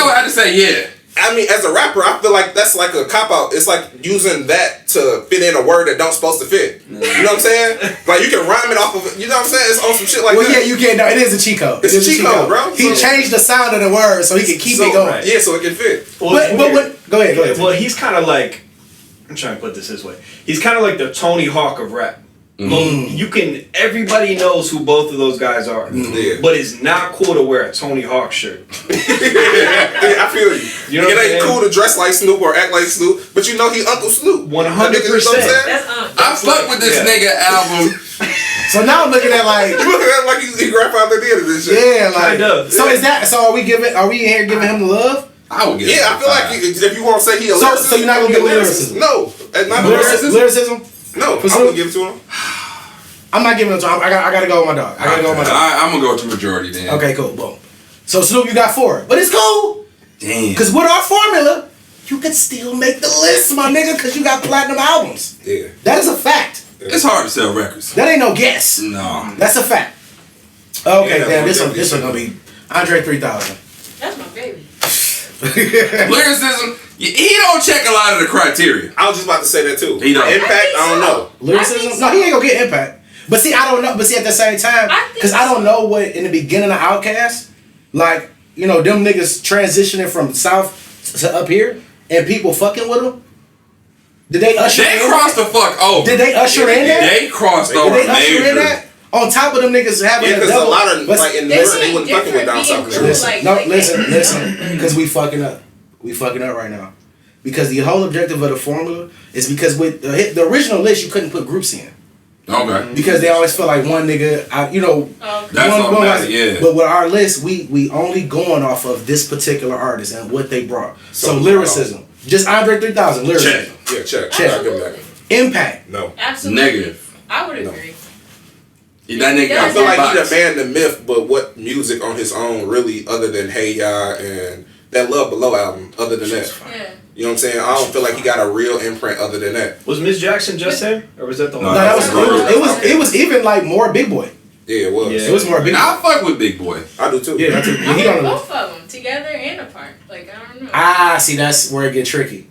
would have to say yeah. I mean, as a rapper, I feel like that's like a cop-out. It's like using that to fit in a word that don't supposed to fit. You know what I'm saying? Like, you can rhyme it off of it. You know what I'm saying? It's on some shit like that. Well, yeah, you can. No, it is a cheat code. It's a cheat code, bro. He changed the sound of the word so he can keep it going. Yeah, so it can fit. But go ahead. Well, he's kind of like, I'm trying to put this way. He's kind of like the Tony Hawk of rap. Everybody knows who both of those guys are. Yeah. But it's not cool to wear a Tony Hawk shirt. Yeah, I feel you. You know it ain't cool to dress like Snoop or act like Snoop, but you know he Uncle Snoop. 100%. I fuck with this nigga album. So now I'm looking at like You look at him like he grandfather did this shit. yeah, like Kind of. so is that so are we in here giving him the love? I would give it Yeah, I feel like if you want to say he a lyricist, so you're not gonna give him lyricism? No, that's not lyricism. Lyricism? No, I'm For gonna Snoop? give it to him. I'm not giving it to him. I gotta go with my dog. I'm gonna go with the majority then. Okay, cool. Boom. So Snoop, you got 4, but it's cool. Damn. Cause with our formula, you can still make the list, my nigga. Cause you got platinum albums. Yeah, That is a fact. It's hard to sell records. That ain't no guess. No. That's a fact. Okay, Yeah, damn. This definitely one gonna be Andre 3000. That's my baby. Lyricism, he don't check a lot of the criteria. I was just about to say that too. He don't. Impact, I don't know. Lyricism? so. No, he ain't gonna get impact. But see, I don't know. But see, at the same time, because I don't know what in the beginning of Outkast, like them niggas transitioning from south to up here, and people fucking with them. Did they usher? They in crossed that? the fuck over. Did they usher in that? They crossed Did over they usher in major. that? On top of them niggas having Yeah, a because a double. lot of like in They New York, seem they wasn't fucking with down different south. being niggas. cool. Listen, because we fucking up. We fucking up right now. Because the whole objective of the formula is because with the original list, you couldn't put groups in. Okay. Because they always feel like one nigga, That's automatic, yeah. But with our list, we only going off of this particular artist and what they brought. So lyricism, just Andre 3000 lyricism. Yeah, check. Absolutely. I'll give him that. Impact. No. Absolutely. Negative. I would agree. That nigga I got feel like box. he the man, the myth, but what music on his own really, other than Hey Ya and that Love Below album, other than that. Yeah. You know what I'm saying? I don't feel like he got a real imprint other than that. Was Miss Jackson just him? Or was that the No, one? No, that was it was even like more Big Boy. Yeah, it was. Yeah. It was more Big Boy. I fuck with Big Boy. I do too. Yeah, I took, I he like don't know. both of them together and apart. Like I don't know. See, that's where it get tricky.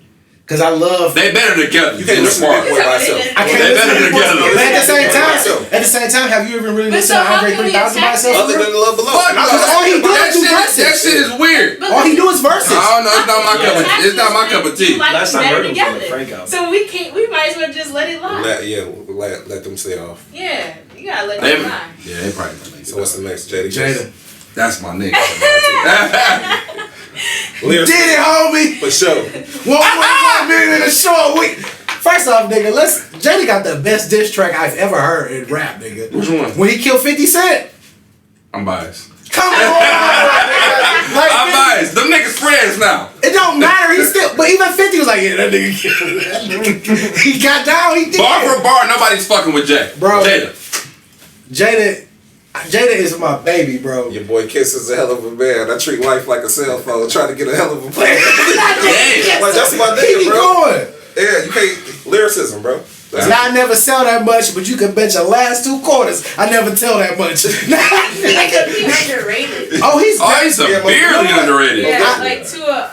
Cause I love. They better together. You can't listen to Big Boy by himself. I can't They better listen to together. But Yeah. at the same time, have you even really But listened so to how Andre can we 3000 by attack himself? Other than the Love Below. Fuck And I no. was all he do that is do verses. That shit is weird. But All he do is verses. I don't know. It's not my cup of. It's not my cup of tea. Like Last time I heard better him was on the together. Frank album. So we might as well just let it lie. let them stay off. Yeah, you gotta let They, it lie. yeah, they probably gonna make So what's the next? Jada. That's my nigga. Did it, homie. For sure. 1.5 million in a short week. First off, nigga, Jada got the best diss track I've ever heard in rap, nigga. Which one? When he killed 50 Cent. I'm biased. Come on, nigga. Like, I'm biased. Them niggas friends now. it don't matter. He still, but even 50 was like, yeah, that nigga killed that nigga. He got down. He did. Bar for bar, nobody's fucking with Jay. Bro. Jada. Jada is my baby, bro. Your boy Kiss is a hell of a man. I treat life like a cell phone. Trying to get a hell of a plan. Damn. Like, that's my He nigga, be bro. going. Yeah, you can't. Lyricism, bro. And I never sell that much, but you can bet your last 2 quarters I never tell that much. He's underrated. Oh, he's Severely underrated. Yeah, like to the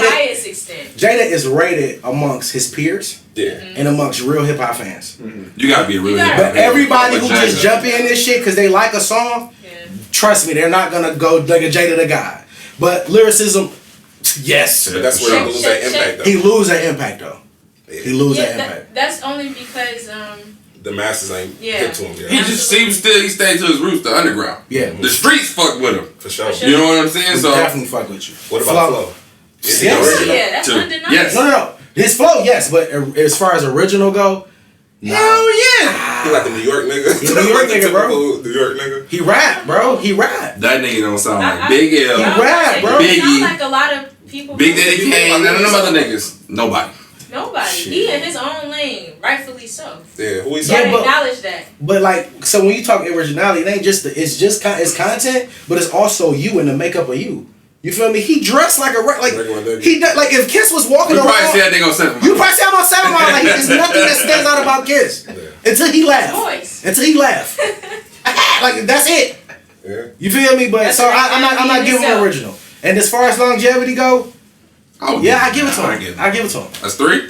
highest extent. Jada is rated amongst his peers Yeah. and amongst real hip hop fans. You gotta be a real hip-hop But fan. everybody who Jada. just jump in this shit because they like a song, trust me, they're not gonna go like a Jada the guy. But lyricism, yes. But that's where he lose that impact, though. He lose that impact though. He lose that impact. That's only because The masses ain't hit to him yet. He just seems he stayed to his roots, the underground. Yeah. The streets fuck with him. For sure. You know what I'm saying? We So definitely fuck with you. What about Flow? Is he Yes. original? yeah, that's Two. undeniable. Yes. No. His flow, yes, but as far as original go, hell yeah. He like a New York nigga. He a New York nigga, bro. Typical New York nigga. he rap, bro. He rap. That nigga don't sound like I- Big L, He rap, bro. It sound Biggie. like a lot of people. Big Daddy Kane, none of them other niggas. Nobody. Nobody. He in his own lane, rightfully so. Yeah, who he You saw? gotta but- acknowledge that. But like, so when you talk originality, it ain't just it's content, but it's also you and the makeup of you. You feel me? He dressed like a Regular nigga. he like if Kiss was walking You around. probably say that nigga on 7 You probably say I'm on 7 Mile. Like there's nothing that stands out about Kiss until he laugh. Voice. Until he laugh. Like that's it. Yeah. You feel me? But That's so what I'm not giving him original. And as far as longevity go, I give it to him. I give it to him. That's 3.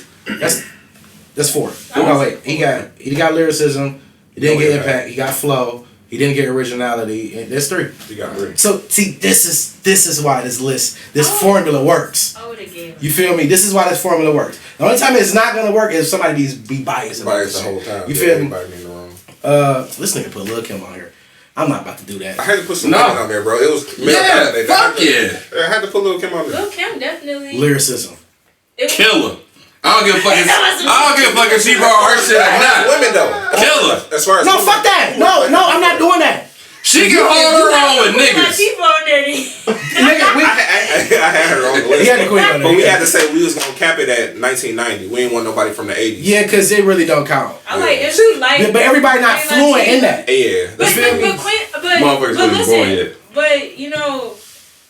That's 4. No wait, he got lyricism. He didn't get impact. He got flow. He didn't get originality. And that's 3. He got 3. So see, this is why this formula works. I would have gave. You feel me? This is why this formula works. The only time it's not gonna work is if somebody be biased. Biased the whole time. You feel me? Everybody in the wrong. This nigga put Lil' Kim on here. I'm not about to do that. I had to put some women on there, bro. It was fuck yeah. I had to put Lil' Kim on there. Lil' Kim definitely. Lyricism. Killer. I don't give a fuck if she brought her shit or not. Women though. Killer. As far as No, fuck that. No, I'm not doing that. She can hold her own with niggas. I had her on the list. He had the queen on there. But we had to say we was gonna cap it at 1990. We ain't want nobody from the 80s. Yeah, because it really don't count. I like MC Light. But everybody not fluent in that. Yeah. But Motherfuckers wasn't born yet. But you know,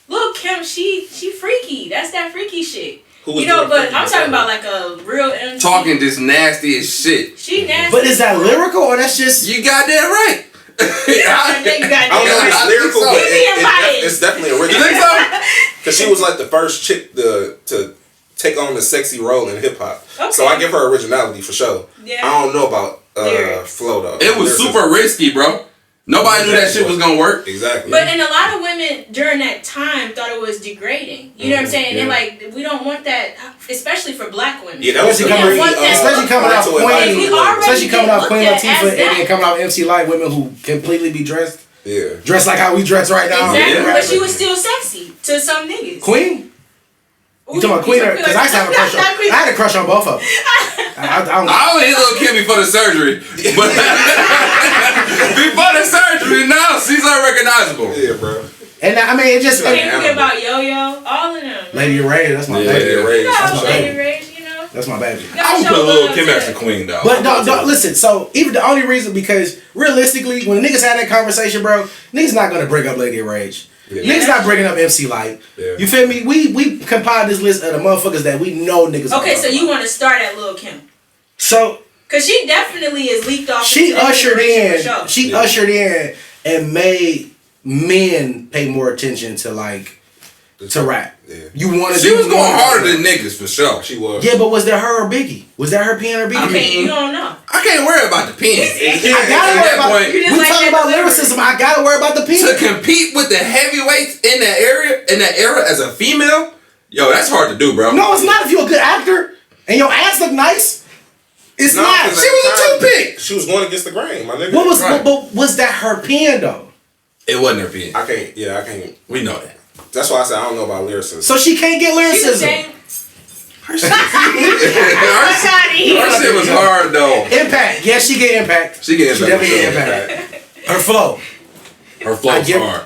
Lil' Kim, she freaky. That's that freaky shit. But I'm talking about like a real MC. Talking just nasty as shit. She nasty. But is that lyrical or that's just You goddamn right. I don't know if it's lyrical, but it's definitely original. You think so? Because she was like the first chick to take on the sexy role in hip hop. Okay. So I give her originality for sure. Yeah. I don't know about flow though. It was super risky, bro. Nobody knew that shit was gonna work. Exactly. But and a lot of women during that time thought it was degrading. You know what I'm saying? And like we don't want that, especially for black women. Yeah, that was especially coming off Queen, especially coming off Queen Latifah and then coming off MC Light, women who completely be dressed. Yeah. Dressed like how we dress right now. Exactly, Yeah. but she was still sexy to some niggas. Queen? You talking about Queen? Because I used to have a crush on. I had a crush on both of them. I only hit Lil' Kim before the surgery, but before the surgery, now she's unrecognizable. Yeah, bro. And I mean, it just. Can't forget about Yo-Yo, all of them. Lady Ray, that's my baby. That's my Lady Ray, you know. That's my baby. I would put Lil' Kim as the queen, though. But no, listen. So even the only reason, because realistically, when the niggas had that conversation, bro, niggas not gonna bring up Lady Rage. Yeah. Niggas not bringing up MC Light. Yeah. You feel me? We compiled this list of the motherfuckers that we know niggas. Okay, so you want to start at Lil' Kim? So. Cause she definitely is leaked off. She ushered in. She ushered in and made men pay more attention to to rap. Yeah. You wanted. She was going harder than niggas for sure. She was. Yeah, but was that her or Biggie? Was that her pen or Biggie? I mean, you don't know. I can't worry about the pen. I gotta worry about. We talking about lyricism. I gotta worry about the pen. To compete with the heavyweights in that era as a female, yo, that's hard to do, bro. No, it's not if you're a good actor and your ass look nice. It's not. She was a toothpick. She was going against the grain, my nigga. But was that her pen though? It wasn't her pen. I can't. We know that. That's why I said I don't know about lyricism. So she can't get lyricism. Her shit was hard though. Impact. Yes, she get impact. She definitely get impact. Her flow. Her flow's hard.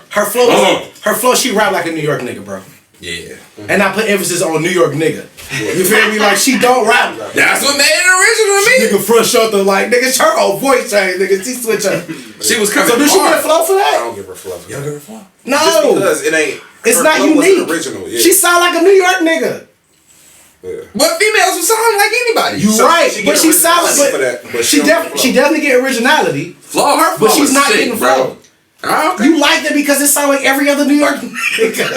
Her flow. She rap like a New York nigga, bro. Yeah. And I put emphasis on New York nigga. You feel me? Like she don't rap. That's what made it original to me. Nigga fresh out the nigga, her whole voice changed, nigga. She switch up. She was coming. So does she get a flow for that? I don't give her flow. You don't give her flow? No. Just because it ain't. It's not unique. Original. Yeah. She sound like a New York nigga. Yeah. But females will sound like anybody. You right, but she sound but she definitely get originality. Flow her flow, but she's not sick, getting flow. Oh, okay. You like that because it sound like every other New York nigga.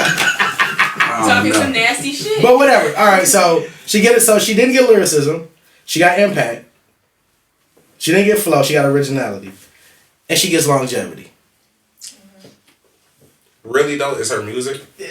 Talking some nasty shit. But whatever. All right, so she didn't get lyricism. She got impact. She didn't get flow. She got originality, and she gets longevity. Really though, is her music? Yeah.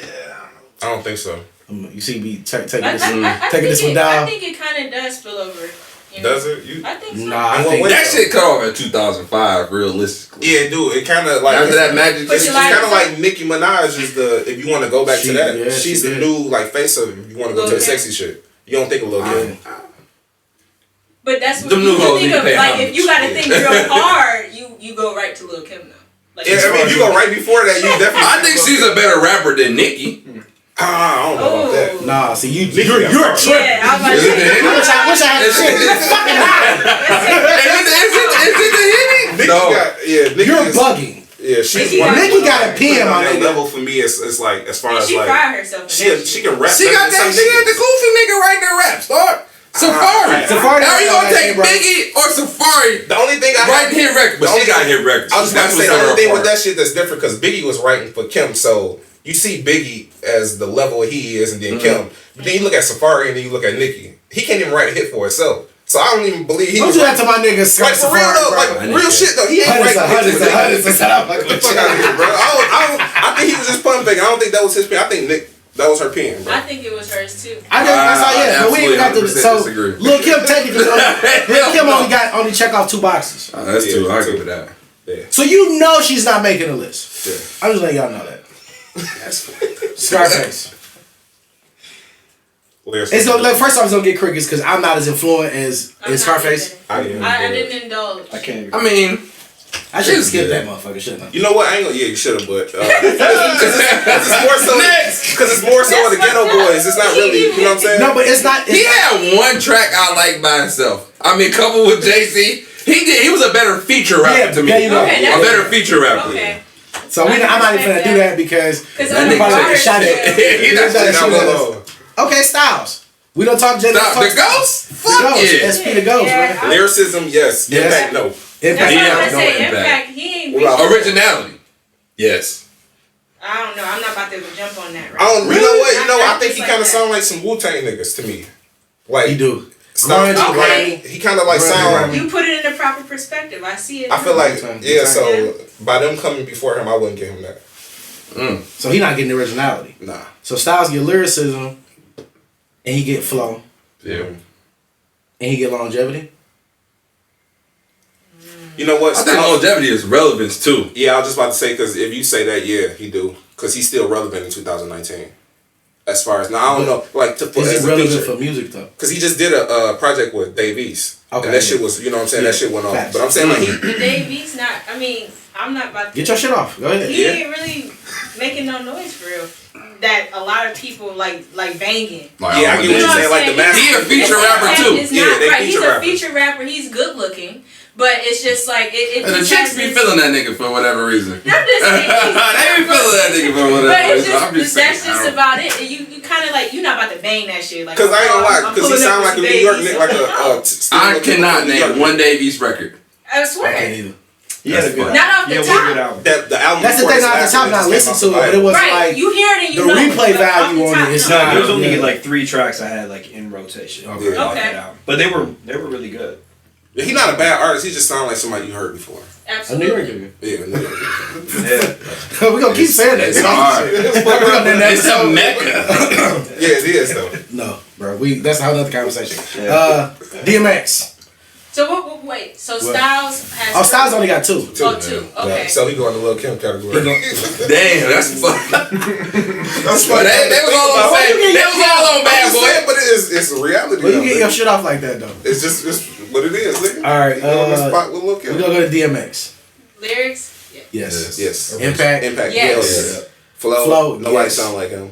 I don't think so. You see me taking this I one down. I think it kind of does spill over. You know? Does it? I think so. Nah, I think that shit cut off in 2005, realistically. Yeah, dude. It kind of like after that magic. But it's kind of like Nicki Minaj is the. If you want to go back to that, yeah, she's the new face of. If you want to go to the sexy shit, you don't think of Lil Kim. But that's what Them you new hoes think need of. to pay Like homage. if you got to think real hard, you go right to Lil Kim though. Like, Yeah, I mean, if you go right before that, you definitely. I think she's a better rapper than Nicki. I don't know about that. Nah, see you're a trip. Yeah, I was about to Is it the say. Henny? I wish I had shit. It's fucking high. Is it the Henny? Nicki You're is, bugging. Yeah, she's Nicki one. Nicki got a pen on that that level for me. It's like as far as She like cried herself. she can rap. She got that. She got the goofy nigga right there raps, dog. Safari. Safari. Now you gonna take bro. Biggie or Safari? The only thing I writing hit records, but she got hit records. I was about to say the only thing with that shit that's different because Biggie was writing for Kim, so you see Biggie as the level he is, and then Kim. But then you look at Safari and then you look at Nicki. He can't even write a hit for himself. So I don't even believe he. Don't was do that to my niggas. like for real though, like real shit though. He ain't writing hits for Hundreds. Get the fuck out of here, bro. I think he was just pun faking. I don't think that was his pen. I think that was her pen, bro. I think it was hers too. I think that's all. Yeah, but we even got to. So disagree. Lil Kim technically, Lil Kim only check off 2 boxes. That's two. I give it that. Yeah. So you know she's not making a list. Yeah. I'm just letting y'all know that. Scarface. It's gonna first off it's gonna get crickets because I'm not as influent as Scarface. I didn't indulge. I can't. I mean, I should have skipped that motherfucker, shouldn't I? You know what? I ain't gonna. Yeah, you should have, but because it's more so. Because it's more so of the Ghetto Boys. It's not really. You know what I'm saying? No, but it's not. he had one track I like by himself. I mean, couple with Jay-Z. He was a better feature rapper to me. Yeah, you know. Okay, a better feature rapper. Okay. So I'm not even gonna do that because That nigga shot it. He not Shot shit it. out. Okay, Styles. We don't talk Jay. Stop. The Ghost? Fuck yeah. SP the Ghost, man. Lyricism, yes. Impact, no. That's Impact. what Yeah, I'm gonna no say. impact. In fact, he ain't. What about Originality. Yes. I don't know. I'm not about to jump on that. Right? I don't. You know what? You know, I I'm think just he like kind of that. sound like some Wu-Tang niggas to me. Like He do. Styles, Grunge, like, he kind of like sound. You put it in the proper perspective. I see it. I feel like Yeah. So by them coming before him, I wouldn't give him that. So he not getting the originality. Nah. So Styles get lyricism, and he get flow, Yeah. and he get longevity. You know what? I think longevity is relevance too. Yeah, I was just about to say because if you say that, yeah, he do because he's still relevant in 2019. As far as now, I don't know, like Is it relevant for music though? because he just did a project with Dave East. Okay, And that shit was, you know what I'm saying, that shit went on. Facts. But I'm saying like he. The Davies not. I mean, I'm not about to. Get your shit off. Go ahead. He ain't really making no noise for real. That a lot of people like banging. Like, Yeah, I get what you're saying. Like the master. He a feature rapper too. It's Yeah, not they right. He's feature a rappers. feature rapper. He's good looking, but it's just like it. And the chicks be feeling that nigga for whatever reason. I'm just saying. They be feeling that nigga for But whatever it's reason. I'm just just saying. that's just about it. You kind of like you're not about to bang that shit. Like, Because I ain't gonna lie, I'm because he pulling sound up like a with New York Davies. nigga, like I cannot name one Dave East record. I swear. I can't either. He had a good. Not off the Yeah, top. good album. The album. That's the before thing. this Off the last top, one not just listen came to off it, but it was Right, like you hear it and you the know. replay but off value the on top, it is no. No, there was only Yeah. like 3 tracks I had like in rotation. Yeah. off Okay. that album. But they were really good. Yeah, he's not a bad artist. He just sound like somebody you heard before. a New York Absolutely. nigga. Yeah, New York. Yeah. We gonna keep saying that. It's hard. It's a mecca. Yeah, it is though. No, bro. That's a whole other conversation. Yeah. DMX. So wait. So Styles has. Oh, Styles only got 2. Oh, 2. Okay. So he go in the Lil Kim category. Damn, that's fucked. That's But they was all on They was all on Bad Boy. But it's a reality. Well, you though, get your nigga. shit off like that though. It's just what it is, nigga. All right. You go on the spot with Lil Kim. We gonna go to DMX. Lyrics. Yeah. Yes. Yes. Impact. Impact. Yes. Yes. Flow. Flow, Nobody yes. sound like him.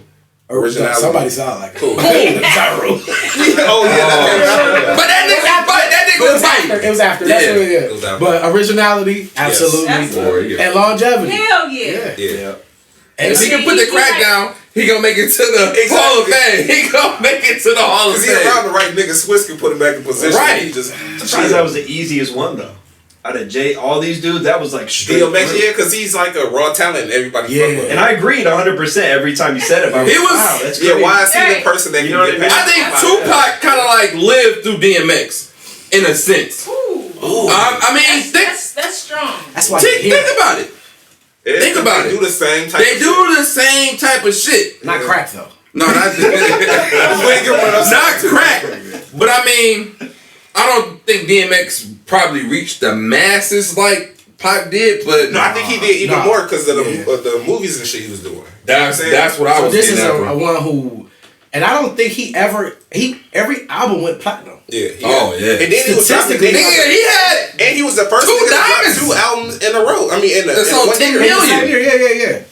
Originality. Somebody sound like Cool. Gyro. Oh yeah. But that nigga was fighting. It was after. That's Yeah. what it It was is. after. But originality, absolutely, Absolutely. and longevity. Hell yeah. Yeah. Yeah. And If he can put the crack down, he gonna make it to the Exactly. Hall of Fame. He gonna make it to the Hall of Because he around Fame. the right nigga, Swiss can put him back in position. Right. He just Sometimes that was the easiest one though. Out of Jay, all these dudes, that was like straight. DMX, through. yeah, because he's like a raw talent and everybody Yeah. fuck with him. And I agreed 100% every time you said it. But I He was- wow, that's Yeah, crazy. why is he Right. the person that You can know what get I mean? I past? think Tupac kind of like lived through DMX in a sense. Ooh. I mean, think That's strong. that's why. think about it. Yeah, Think about they it. do the same type They of do the same type of shit. Not crack though. No, not not crack. But I mean, I don't think DMX probably reached the masses like Pac did. But No, I think he did even Nah. more because of Yeah. the movies and shit he was doing. that's what I So was this is getting at. a one who, and I don't think every album went platinum. Yeah. Oh, yeah. And then he was dropping, Statistically, Nigga, and he was the first Two nigga to drop diamonds. 2 albums in a row. I mean, in That's in on one 10 year. million.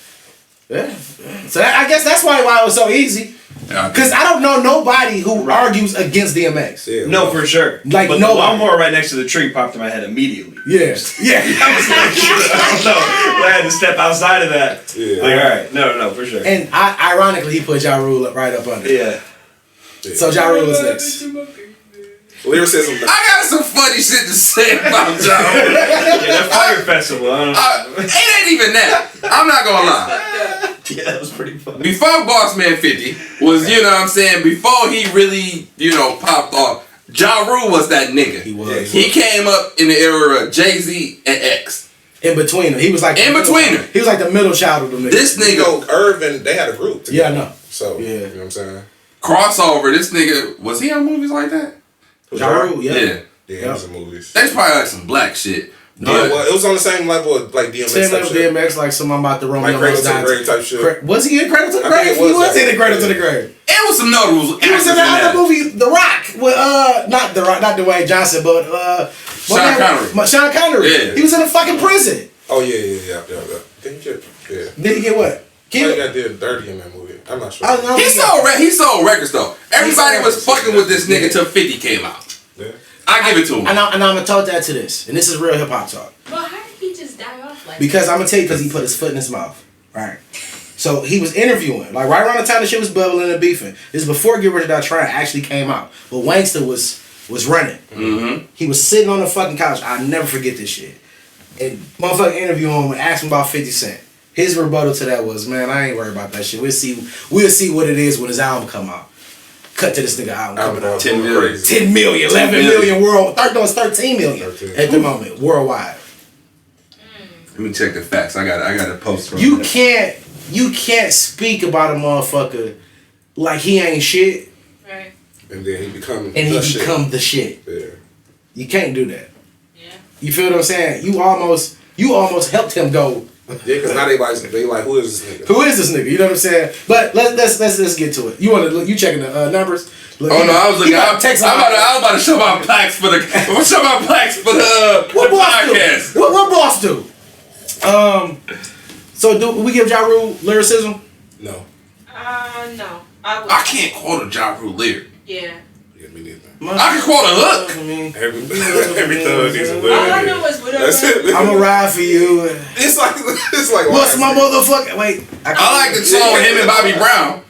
Yeah. So I guess that's why it was so easy. Yeah. Because I don't know nobody who argues against DMX. Yeah. No, for sure. Like, but the nobody. lawnmower right next to the tree popped in my head immediately. Yes. Yeah. I was like, I don't know. I had to step outside of that. Yeah. Like, all right, no, for sure. And ironically, he put Ja Rule right up under. Yeah. So Ja Rule is next. Lyricism. I got some funny shit to say about Ja Rule. that Fire Festival. It ain't even that. I'm not gonna lie. Yeah, that was pretty funny. Before Boss Man 50 was, you know what I'm saying, before he really, popped off, Ja Rule was that nigga. He was. He came up in the era of Jay-Z and X. In between them. He was like In between them. He was like the middle child of them niggas. This nigga, Irv and they had a group together. Yeah, I know. So, yeah. You know what I'm saying? crossover, this nigga, was he on movies like that? Ja Rule, yeah. Yeah, he was in movies. That's probably like some black shit. Yeah, well, it was on the same level of like DMX. Same level DMX, like some I'm about to roam like Cradle to the Grave type shit. Was he in Cradle to the Grave? He was in the Cradle to the Grave. It was some notables. He was in that other movie, The Rock, with not The Rock, not Dwayne Johnson, but Sean Connery. Sean Connery. Yeah. He was in a fucking prison. Oh yeah. Did he get what? He got did dirty in that movie. I'm not sure. He sold records though. Everybody was fucking with this nigga till 50 came out. Yeah. I give it to him. And I'm gonna talk that to this, and this is real hip hop talk. Well, how did he just die off like Because I'm gonna tell you, because he put his foot in his mouth. Right. So he was interviewing, like right around the time the shit was bubbling and beefing. This is before Get Rich or Die Trying actually came out. But Wangster was running. Mm-hmm. He was sitting on the fucking couch. I'll never forget this shit. And motherfucker interviewed him and asked him about 50 Cent. His rebuttal to that was, man, I ain't worried about that shit. We'll see what it is when his album come out. Cut to this nigga album coming out. 10 million. 10 million, 11 million world. No, it's 13 million at the moment, worldwide. Let me check the facts. I got a post from You can't speak about a motherfucker like he ain't shit. Right. And then he become the shit. Yeah. You can't do that. Yeah. You feel what I'm saying? You almost helped him go. Yeah, because now they like, who is this nigga? Who is this nigga? You know what I'm saying? But let's get to it. You want to look? You checking the numbers? Look, I was looking. I was about to show my plaques for the what boss podcast. do? What boss do? So do we give Ja Rule lyricism? No. No. I can't quote a Ja Rule lyric. Yeah. Yeah, me neither. I can quote a hook. Every thug needs a lyric. All I know is whatever. That's it. I'ma ride for you. It's like What's my motherfucker? Wait. I like the song with him and Bobby Brown.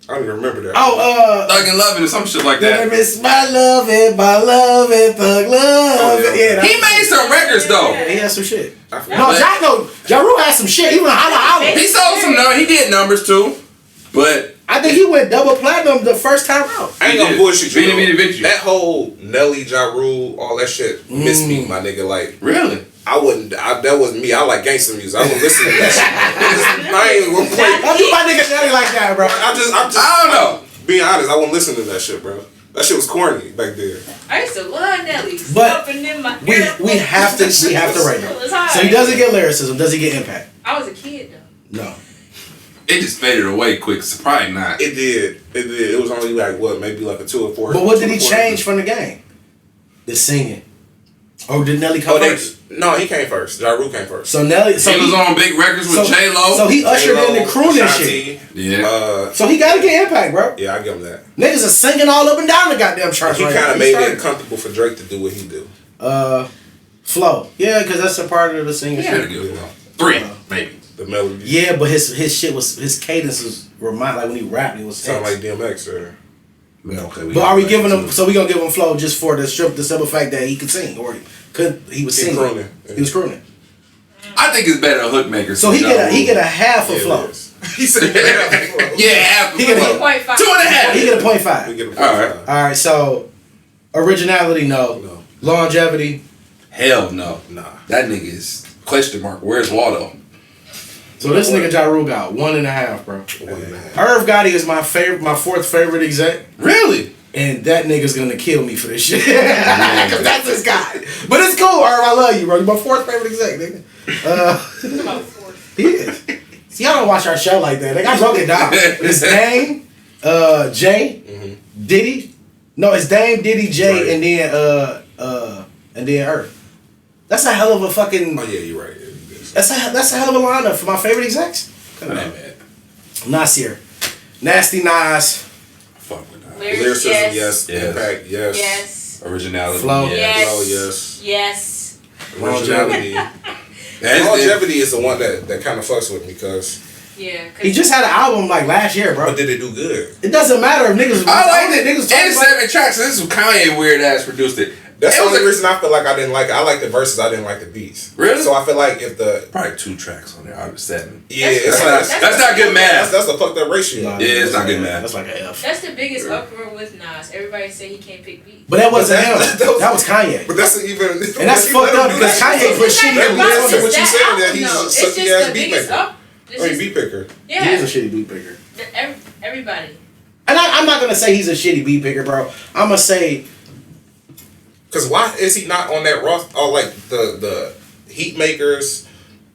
I don't even remember that. Thug and Lovin' or some shit like that. Miss my love it, thug love. Yeah, he made some records though. Yeah, he had some shit. Ja Rule had some shit. Even Holla. He sold some numbers. He did numbers too, but I think he went double platinum the first time out. I ain't gonna bullshit you. Victory. That whole Nelly, Ja Rule, all that shit missed me, my nigga. Like, really? I wouldn't. That wasn't me. I like gangster music. I would listen to that shit. I ain't gonna play. I do my nigga Nelly like that, bro. I don't know. Being honest, I wouldn't listen to that shit, bro. That shit was corny back then. I used to love Nelly. But we have to rate him. So he doesn't get lyricism. Does he get impact? I was a kid though. No. It just faded away quick. So probably not. It did. It was only like what, maybe like a 2 or 4. But what did he change from the game? The singing. Or did Nelly come first? No, he came first. Ja Rule came first. So Nelly. He was on big records with J.Lo. So he ushered in the crooning shit. Yeah. So he gotta get impact, bro. Yeah, I give him that. Niggas are singing all up and down the goddamn charts. He kind of made it comfortable for Drake to do what he do. Flow. Yeah, because that's a part of the singing shit. Yeah. 3, maybe. The melody. Yeah, but his shit was, his cadence was like when he rapped, it was sound like DMX or. Okay, but are we giving him? So we gonna give him flow just for the simple fact that he could sing, or he was singing. Crooning. He was crooning. I think it's better a hook maker. So he get a half of flow. He said half. He get a 2.5. 2.5. He get a 0.5. All right. So originality, no. Longevity, hell no. Nah. That nigga is question mark. Where's Waldo? So this nigga Ja Rule got 1.5, bro. 1.5. Irv Gotti is my 4th favorite exec. Really? And that nigga's gonna kill me for this shit. Cause that's his guy. But it's cool, Irv. I love you, bro. You're my 4th favorite exec, nigga. About 4. He is. See, y'all don't watch our show like that. Like, I broke it down. It's Dame, Jay, Diddy. No, it's Dame, Diddy, Jay, and then Irv. That's a hell of a fucking. Oh yeah, you're right. That's a hell of a lineup for my favorite execs. Come on, man. Nasir, Nasty Nas. Fuck with that. Lyricism, yes. Impact, yes. Yes. Originality, flow, yes. Flow, yes. Yes. Originality. Longevity is the one that kind of fucks with me because Yeah. He just had an album like last year, bro. But did it do good? It doesn't matter if niggas. I like it. Niggas 87 tracks. This is Kanye weird ass produced it. That's It the was only a- reason I feel like I didn't like it. I like the verses. I didn't like the beats. Really? So I feel like if the Probably 2 tracks on there out of 7. yeah, that's not good math. That's a fucked up ratio. Nah, Yeah, it's not good math. That's like an F. That's the biggest uproar with Nas. Everybody say he can't pick beats. But that wasn't him. that That was Kanye. But that's even And that's fucked up because Kanye put shit in What his you music. saying that he's a It's sucky just ass the beat biggest maker. up. I mean, beat picker. He Yeah. is a shitty beat picker. Everybody. And I'm not gonna say he's a shitty beat picker, bro. I'm gonna say Cause why is he not on that roster? Oh, like the Heat Makers,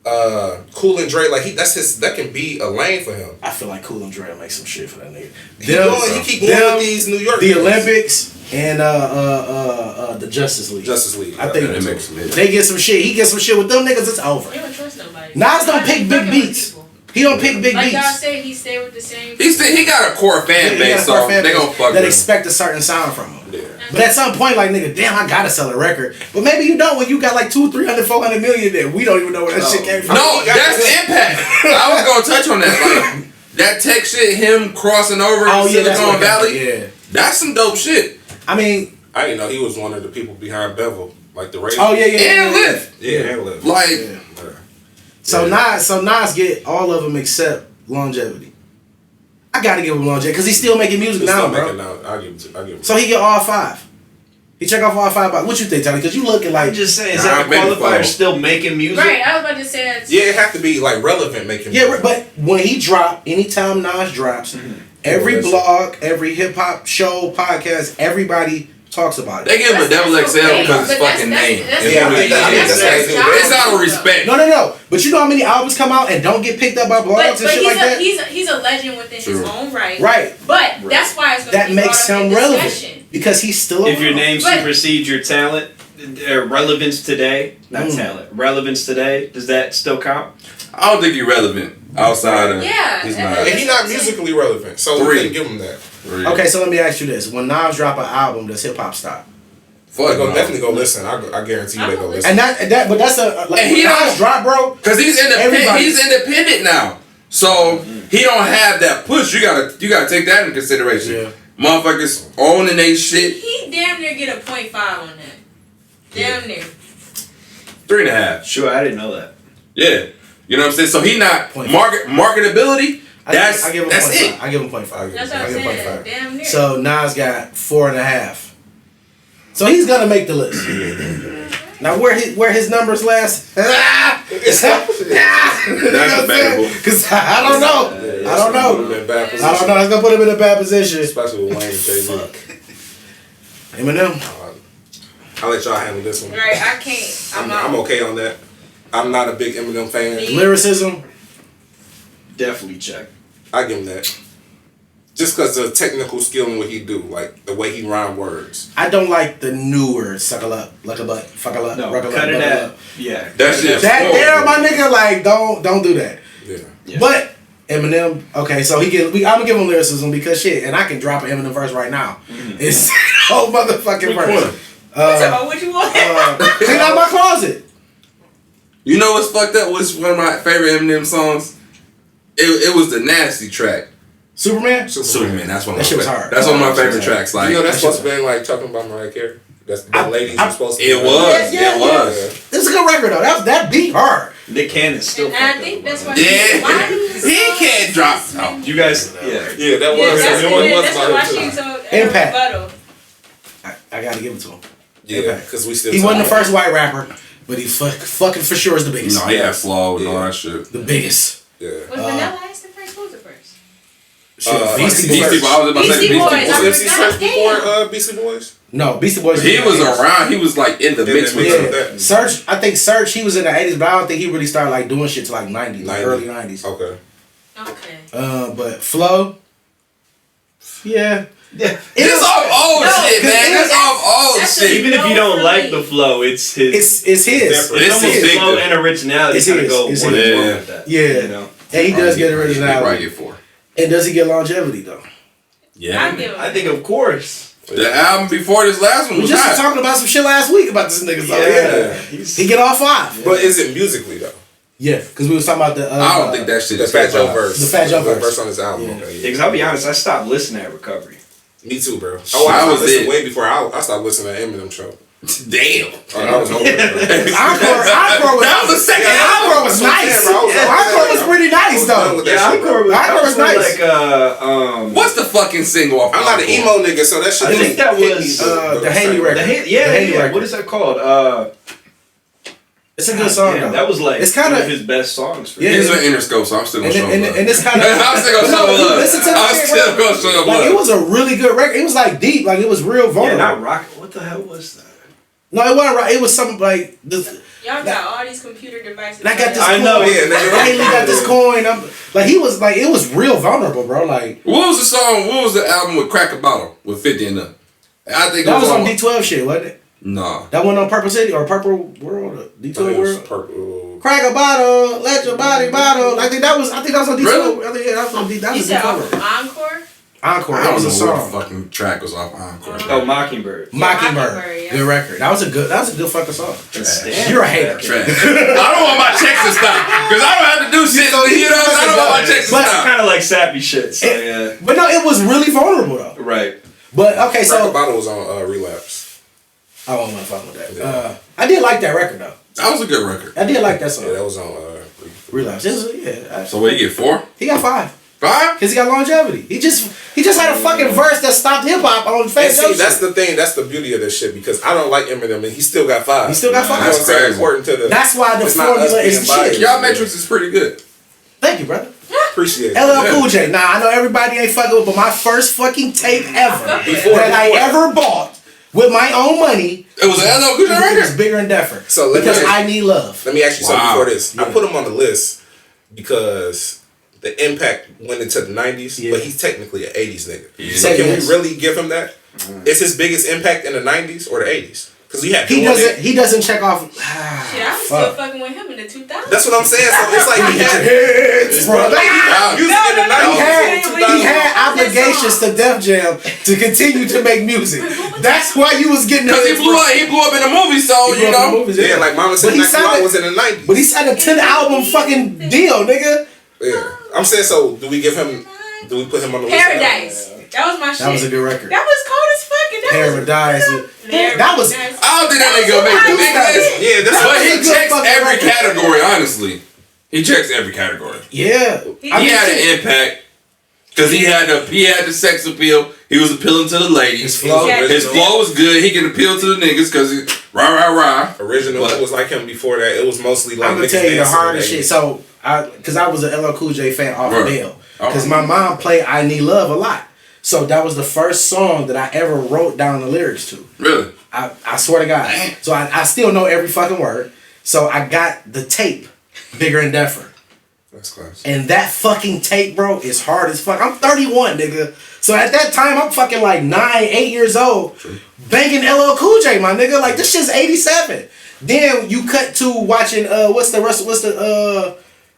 Cool and Dre. Like that can be a lane for him. I feel like Cool and Dre will make some shit for that nigga. He keep going with these New York. The niggas. Olympics and the Justice League. Justice League. I think That makes some hits. they get some shit. He gets some shit with them niggas. It's over. He don't trust nobody. Nas don't Why pick he big fucking with beats. people? He don't pick big Like y'all beats. said, he stayed with the same. He got a core fan He base, got a so core fan they base gonna fuck that with him. expect a certain sound from him. Yeah. But at some point, like, nigga, damn, I gotta sell a record. But maybe you don't when you got like 200, 300, 400 million there. We don't even know where that shit came from. No, that's the impact. I was gonna touch on that. Like that tech shit, him crossing over Oh, in yeah, that's Silicon what Valley. Yeah. That's some dope shit. I mean, I didn't know he was one of the people behind Bevel, like the radio. oh, yeah. And Lift. Yeah, and live. Like Yeah. So Nas get all of them except longevity. I gotta give him longevity because he's still making music He's now, still bro. making out. I give him. So he get all 5. He check off all 5 boxes. What you think, Tony? Because you looking like I'm just saying, is Nah, that the I'm ready for qualifier it. still making music? Right, I was about to say that. Yeah, it have to be like relevant making. yeah, but when he drop, anytime Nas drops, every Yeah, that's blog, every hip hop show, podcast, everybody talks about it. they give him a double XL okay, because his but fucking name. Yeah, I think that's his job. It's out of respect. No. But you know how many albums come out and don't get picked up by blogs But and shit like that? he's a legend within True. his own right. Right. But that's why it's gonna That be makes brought up him in relevant discussion. because he's still If your around. name But- supersedes your talent, relevance today, not talent, relevance today, does that still count? I don't think he's relevant outside of. Yeah, He's and- not. And he's not musically relevant, so 3. we can give him that. Okay, so let me ask you this: when Nas drop an album, does hip hop stop? They're Fuck gonna no. definitely go listen. I guarantee you they go listen. And that, but that's a like And he when Nas don't- drop, bro. Cause he's independent. Everybody- He's independent now, so he don't have that push. You gotta take that in consideration. Yeah. Motherfuckers owning they shit. He damn near get a 0.5 on that. Damn near. 3.5. Sure, I didn't know that. Yeah, you know what I'm saying. So he not Point. marketability. I That's give him that's 0.5. it. I give him 0.5. That's what I I'm give him saying. 0.5. Damn near. So Nas got 4.5. So he's gonna make the list. Now where his numbers last? That's debatable. Because I don't know. I don't know. In bad I position. don't know. It's gonna put him in a bad position. Especially with Wayne and Jay-Z. Eminem. I'll let y'all handle this one. Right, I can't. I'm okay on that. I'm not a big Eminem fan. Me. Lyricism. Definitely check. I give him that. Just because the technical skill in what he do, like the way he rhyme words. I don't like the newer suckle up, like a butt, fuckle up, No, ruckle cut up, it buckle out. up. Yeah. That shit. That there, my nigga, like don't do that. Yeah. Yeah. But Eminem, okay, so I'm gonna give him lyricism because shit, and I can drop an Eminem verse right now. It's whole motherfucking verse. What you want? Clean out my closet. You know what's fucked up? What's one of my favorite Eminem songs? It was the Nasty track. Superman. Superman. That's one of That my shit was favorite. hard. That's one of my That shit was favorite hard. tracks. Like You know that's that supposed to be like talking about Mariah Carey. That's the I- ladies I- are supposed to. it was. Yeah, It was. It's a good record though. That beat hard. Nick Cannon's still And I fucked think up. that's why. Yeah. Why do you He so can't drop. suspect- You guys, yeah. Yeah, that Yeah, was. that's It was that's about why him, she too. so Impact. rebuttal. I gotta give it to him. Yeah, because we still. He wasn't the talking first white rapper, but he fucking for sure is the biggest. No, he had flaw and all that shit. The biggest. Yeah. Was Vanilla Ice the first? Who was the first? Beastie Beastie Boys. Boys. I was about to say Beastie Beastie Boys. Boys. Was MC Search before Damn. Beastie Boys? No, Beastie Boys. He in was the 80s. around. He was like in the mix with Yeah. them. Search, I think Search, he was in the 80s, but I don't think he really started like doing shit till like 90s, like 90s. early 90s. Okay. Okay. But Flo, yeah. Yeah. This off old No, shit, man. That's off old that's shit. Even if you don't like the flow, it's his. It's his. Different. It's It's almost his. flow and originality It's kind of his. go It's one his. and one Yeah. with that. Yeah. You know? And he does get He probably originality. get 4. And does he get longevity though? Yeah. I give him. I think, of course. The album before this last one We was just hot. talking about some shit last week about this nigga. So yeah. He's, He get all 5. But is it musically though? Yeah, because we was talking about the. I don't think that shit The is Fat Joe verse. The Fat Joe verse on his album. Yeah. Okay, Because I'll be honest, I stopped listening at Recovery. Me too, bro. That I was listened it. way before I stopped listening to Eminem show. Damn. Oh, that was over. Encore was That was the second Encore was nice. Encore was pretty nice though. Encore was nice. Like, what's the fucking single off? I'm not an emo nigga, so that shit. I think that was the Haley record. Yeah. What is that called? It's a good song though. That was like it's kind one of his best songs. For It's an Interscope, so I'm still gonna show him love. And it's kind of. I'm still gonna show him love. Listen to the I'm shit, still bro. gonna show him Like love. it was a really good record. It was like deep. Like it was real Yeah, vulnerable. not rock. What the hell was that? No, it wasn't right. It was something like this. Y'all got all these computer devices. I got this. I coin. know, yeah. Haley got this coin. Like he was like it was real vulnerable, bro. Like What was the song? What was the album with Crack a Bottle with 50 and them? I think that it was on on D12 shit, wasn't it? Nah. That one on Purple City or Purple World, D12 World. Purple. Crack a bottle, let your body bottle. I think that was on D12. Really? I think yeah, that was on D. That You was said D12. Encore? Encore. I That don't was know a what song. fucking track was off Encore. Oh, Mockingbird. Mockingbird. yeah. Good record. That was a good fucking song. Damn. You're a hater. Trash. I don't want my checks to stop because I don't have to do shit. You know, I don't want my checks to But- stop. Kind of like sappy shit. So yeah. But no, it was really vulnerable though. Right. But okay, Crack a so Bottle was on Relapse. I don't want to fuck with that. I did like that record though. That was a good record. I did like that song. Yeah, that was on Relapse. It was, yeah. So what, you get 4? He got 5 5? because he got longevity. He just had a fucking verse that stopped hip hop on And Fat Joe see, that's shit. the thing. That's the beauty of this shit because I don't like Eminem and he still got 5. He still got 5. You know what I'm saying? crazy. Important to the. That's why the It's not us formula is being the shit. biased. Y'all metrics is pretty good. Thank you, brother. Appreciate it. LL Cool J. Nah, I know everybody ain't fucking with, but my first fucking tape ever Before- that I ever bought with my own money. It was an LL Cool J It was record? Bigger and Deffer. So let me because ask- I need love. Let me ask you something Wow. before this. Yeah. I put him on the list because the impact went into the 90s, Yeah. but he's technically an 80s nigga. Yeah. So can Yes. we really give him that? Is his biggest impact in the 90s or the 80s? Because we have He doesn't check off. Shit, I was Fuck. still fucking with him in the 2000s. That's what I'm saying. So it's like he had Bro, music in the 90s. he had obligations to Def Jam to continue to make music. That's why you was getting. Because he blew up in the movie, so, you know. Yeah, like Mama said, But he signed was in the 90s. But he signed a 10 album fucking deal, nigga. Yeah. I'm saying, so do we put him on the list? Paradise. That was my shit. That was a good record. That was cold as fuck. And that Paradise. That was. I don't think that nigga gonna make the big list. Yeah, that's But what he a good checks fucking every record. category, honestly. He checks every category. Yeah. He had an impact. Because he had the sex appeal. He was appealing to the ladies. His flow was good. He can appeal to the niggas because he rah. Original was like him before that. It was mostly like I'm gonna niggas tell you the dancing hardest and shit. So, because I was an LL Cool J fan off of Right. Dale. Because my mom played I Need Love a lot. So that was the first song that I ever wrote down the lyrics to. Really? I swear to God. So I still know every fucking word. So I got the tape, Bigger and Deffer. That's class. And that fucking tape, bro, is hard as fuck. I'm 31, nigga. So at that time, I'm fucking like 9, 8 years old, banging LL Cool J, my nigga. Like, this shit's 87. Then you cut to watching,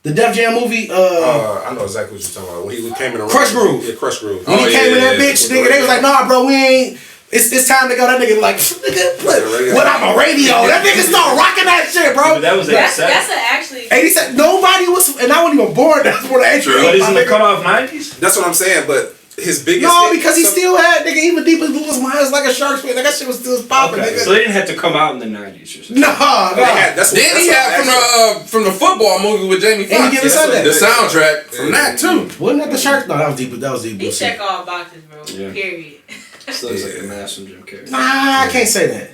the Def Jam movie? I know exactly what you're talking about. When he came in the Crush Groove. Yeah, Crush Groove. When he came in that bitch, nigga, they was like, nah, bro, we ain't. It's time to go. That nigga like, nigga, what I'm a radio. That nigga started rocking that shit, bro. But that was That's 87. actually. 87. Nobody was, and I wasn't even born. That's what I But isn't the cutoff 90s? That's what I'm saying, but his biggest No, hit- because he still had nigga even deep as blue as mine is like a shark's fin. Like that shit was still popping, Okay, nigga. so they didn't have to come out in the 90s or something. No. That's Then he had from the football movie with Jamie Any Foxx. Given Sunday. The soundtrack from that too. Wasn't that the shark? No, that was deep. That was deep. He blue shit. check all boxes, bro. Yeah. Period. Still looks like a mask from Jim Carrey. Nah, I can't say that.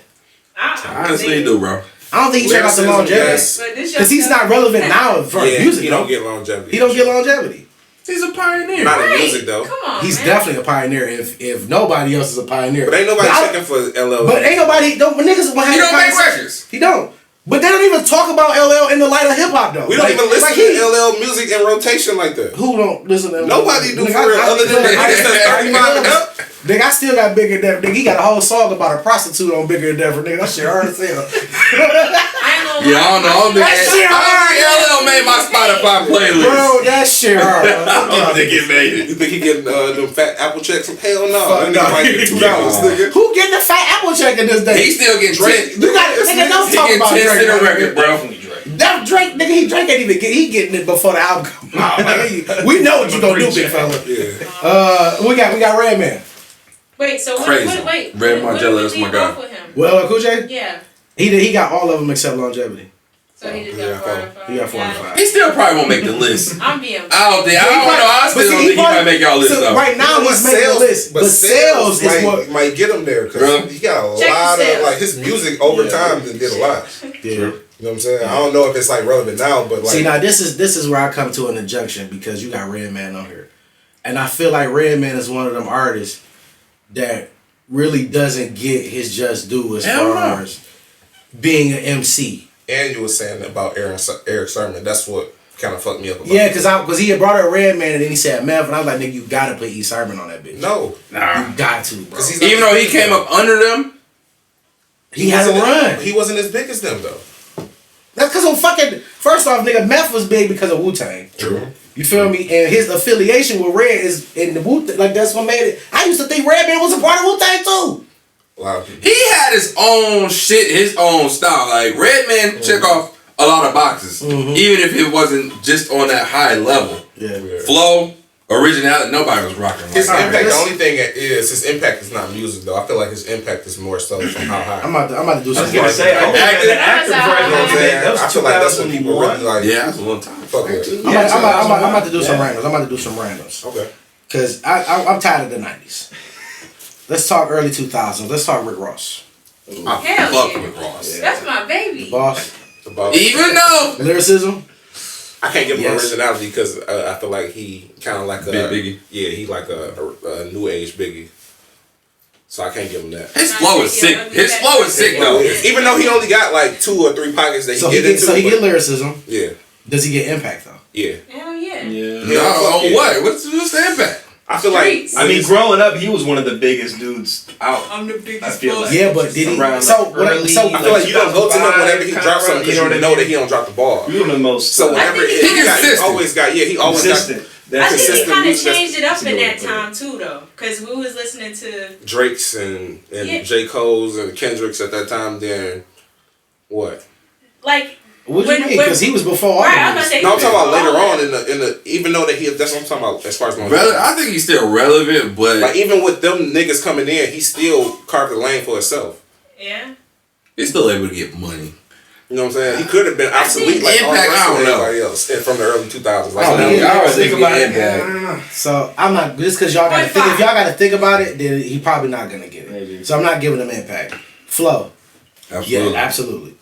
Honestly, he do, bro. I don't think he checked out the Lyricism, longevity yes. because he's not relevant now for music. He don't get longevity. He don't get longevity. He's a pioneer. Not in music though. Come on, He's man. definitely a pioneer. If nobody else is a pioneer, But ain't nobody I- checking for LL. But ain't nobody. Don't niggas. He don't make records. He don't. But they don't even talk about LL in the light of hip hop though. We don't even listen like to LL music in rotation like that. Who don't listen to LL? Nobody do Nigga, for real other than I- 35 and up. Nigga, I still got Bigger Than Deffer. Nigga, he got a whole song about a prostitute on Bigger Than Deffer. Nigga, that shit hard as hell. I ain't gonna Yeah, I don't know. I don't think LL made my Spotify playlist. Bro, that shit hard. I don't think it made it. You think he getting them fat Apple checks? Hell no. Fuck That no. nigga might get $2, nigga. Who getting the fat apple check in this day? He's still getting Drake. Drake. You got nigga, don't He talk getting about 10 Drake. cent a bro. record, bro. Definitely Drake. That Drake, nigga, Drake ain't even he getting it before the album come out. Like, we know what you gonna do, big fella. Yeah. We got Redman. Wait, so Crazy. wait. Red what Margiela, did that's we my leave guy. off with him? Well, Cool J, Yeah. he got all of them except Longevity. So he just got 4 out of 5. He got 4 out of 5. He still probably won't make the list. I'm being. I don't know. I still don't think he might make y'all list so though. right now he's making the list, but sales is what might get him there because he got a Check lot the of sales. like his music over time did a lot. Yeah. You know what I'm saying? I don't know if it's like relevant now, but like See, now this is where I come to an injunction because you got Redman on here, and I feel like Redman is one of them artists that really doesn't get his just due as far as being an MC. And you were saying about Eric Sermon. That's what kind of fucked me up. About Because he had brought up Redman and then he said Meth, and I was like, nigga, you gotta put E. Sermon on that bitch. No, You got to, bro. Even though he came up under them, he had a run. He wasn't as big as them though. That's because of fucking. First off, nigga, Meth was big because of Wu-Tang. True. You feel me? And his affiliation with Red is in the Wu-Tang. Like that's what made it. I used to think Redman was a part of Wu-Tang too. A lot of people. he had his own shit, his own style. Like Redman check off a lot of boxes, even if it wasn't just on that high level. Yeah. Flow, originality, nobody was rocking. His Like impact. that. The only thing is his impact is not music though. I feel like his impact is more so from how high. I'm about to do I was something. gonna say, I think Active. the active You know what I'm version, saying? that was I feel like that's what people 2001. really like. Yeah, that's a long time. Fuck with. I'm about to do some randoms. I'm about to do some randoms. Okay. Because I'm tired of the 90s. Let's talk early 2000s. Let's talk Rick Ross. I Hell fuck yeah. with Ross. That's my baby. Boss. Even though Lyricism. I can't give him Yes. originality because I feel like he kind of like a Big Biggie. Yeah, he like a new age Biggie. So I can't give him that. his flow is sick. His flow is sick though. Even though he only got like 2 or 3 pockets that he So get he into. get lyricism. Yeah, Does he get impact though? yeah. Hell yeah. Yeah. No, on what? What's the impact? I feel like Streets. I mean, growing up, he was one of the biggest dudes out. I'm the biggest. I feel like. Yeah, but did he? Around, So like, early, I feel like you don't go to him whenever he 2005 drops something because kinda, you know that he don't drop the ball. You're the most. So whenever I think he consistent. always got he always consistent. got I think he consistent kind of music that's- changed it up that's a in good way that to put it. time too, though, because we was listening to. Drake's and Yeah. j.cole's and Kendrick's at that time. Then what? Like, What do you mean? Because he was before all right, I of was this. gonna say. No, I'm talking about he was later all on in the even though that he that's what I'm talking about as far as my I think he's still relevant, but like even with them niggas coming in, he still carved the lane for himself. Yeah. he's still able to get money. You know what I'm saying? He could have been obsolete like all the Impact, rest I of don't know. everybody else from the early 2000s. Like, Oh, now- yeah. I always think think about about it. it. So I'm not just because y'all got to think. If y'all got to think about it, then he probably not gonna get it. Maybe. So I'm not giving him impact. Flow. Absolutely. Yeah, absolutely.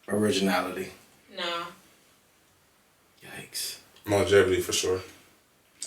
Originality. No. Yikes. longevity for sure.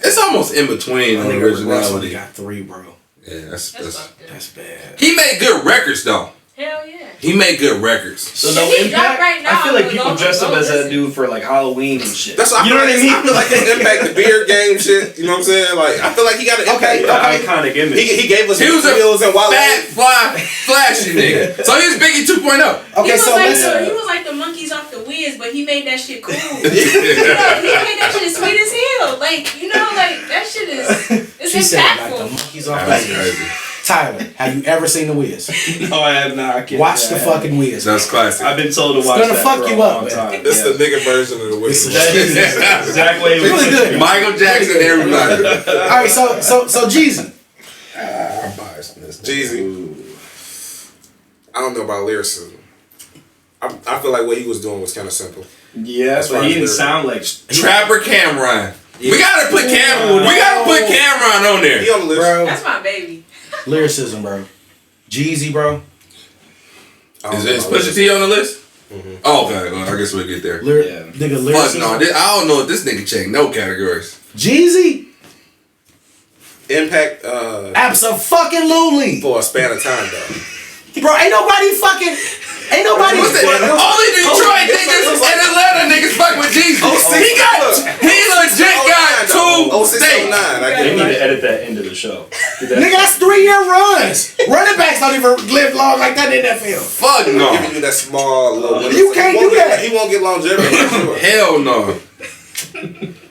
It's almost in between My on nigga Rick Ross only originality. got 3, bro. Yeah, That's fucked up. That's bad. He made good records though. Hell yeah. He made good records. So If no he impact. dropped right now, I feel like I'm people gonna dress go up as that listen. dude for like Halloween and shit. That's what you know what I mean. I feel like his impact, the beard game shit. You know what I'm saying? Like I feel like he got an impact. The iconic image. He gave us He was Wheels and a Wale. fat, fly, flashy nigga. So he was Biggie 2.0. Okay, so he was like the monkeys off the Wiz, but he made that shit cool. He made that shit sweet as hell. Like, you know, like that shit is it's she said like the impactful. monkeys off That's the crazy. Tyler, have you ever seen The Wiz? No, I have not. I can't Watch say the I have. fucking Wiz. That's classic. I've been told to watch gonna that fuck for you a up, long man. time. It's Yeah. the nigga version of the It's Wiz. That is the exact way it was Really good. Michael Jackson, everybody. All right, so Jeezy. I'm biased in this. Jeezy. I don't know about lyricism. I feel like what he was doing was kind of simple. Yeah, As far but he as didn't lyrics. sound like. Trapper Cameron. We gotta put Cameron on He there. on the list. Bro, That's my baby. lyricism, bro. Jeezy, bro. I don't Is know about Pusha lyrics. T on the list? Oh, okay. Well, I guess we'll get there. Yeah. Nigga, Fuck lyricism. no. I don't know if this nigga check no categories. Jeezy? Impact Absolutely. for a span of time though. Bro, ain't nobody. What's that? Only Detroit niggas and Atlanta niggas fuck with Jesus. He legit got 2 states. 06, 09. I They get need it. to edit that into the show. Nigga, that's 3-year runs. Running backs don't even live long like that in that field. Fuck Giving no. you that small little. You can't do that. He won't get longevity. For sure. Hell no.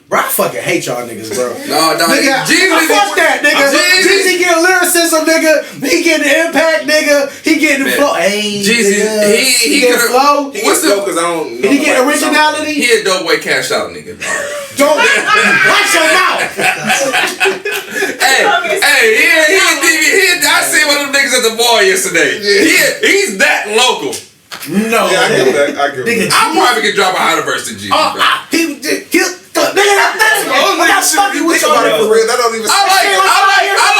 Bro, I fucking hate y'all niggas, bro. No, Nigga, Jeezy. fuck that, nigga. Jeezy. Jeezy getting lyricism, nigga. He getting impact, nigga. He getting the flow. Hey, Jeezy, he get flow. He gets flow because I don't know. He get originality. He a dope boy cash out nigga. Don't watch your mouth. I seen one of them niggas at the bar yesterday. He's that local. No. Yeah, I get that. I get that. I probably could drop a harder verse than Jeezy. I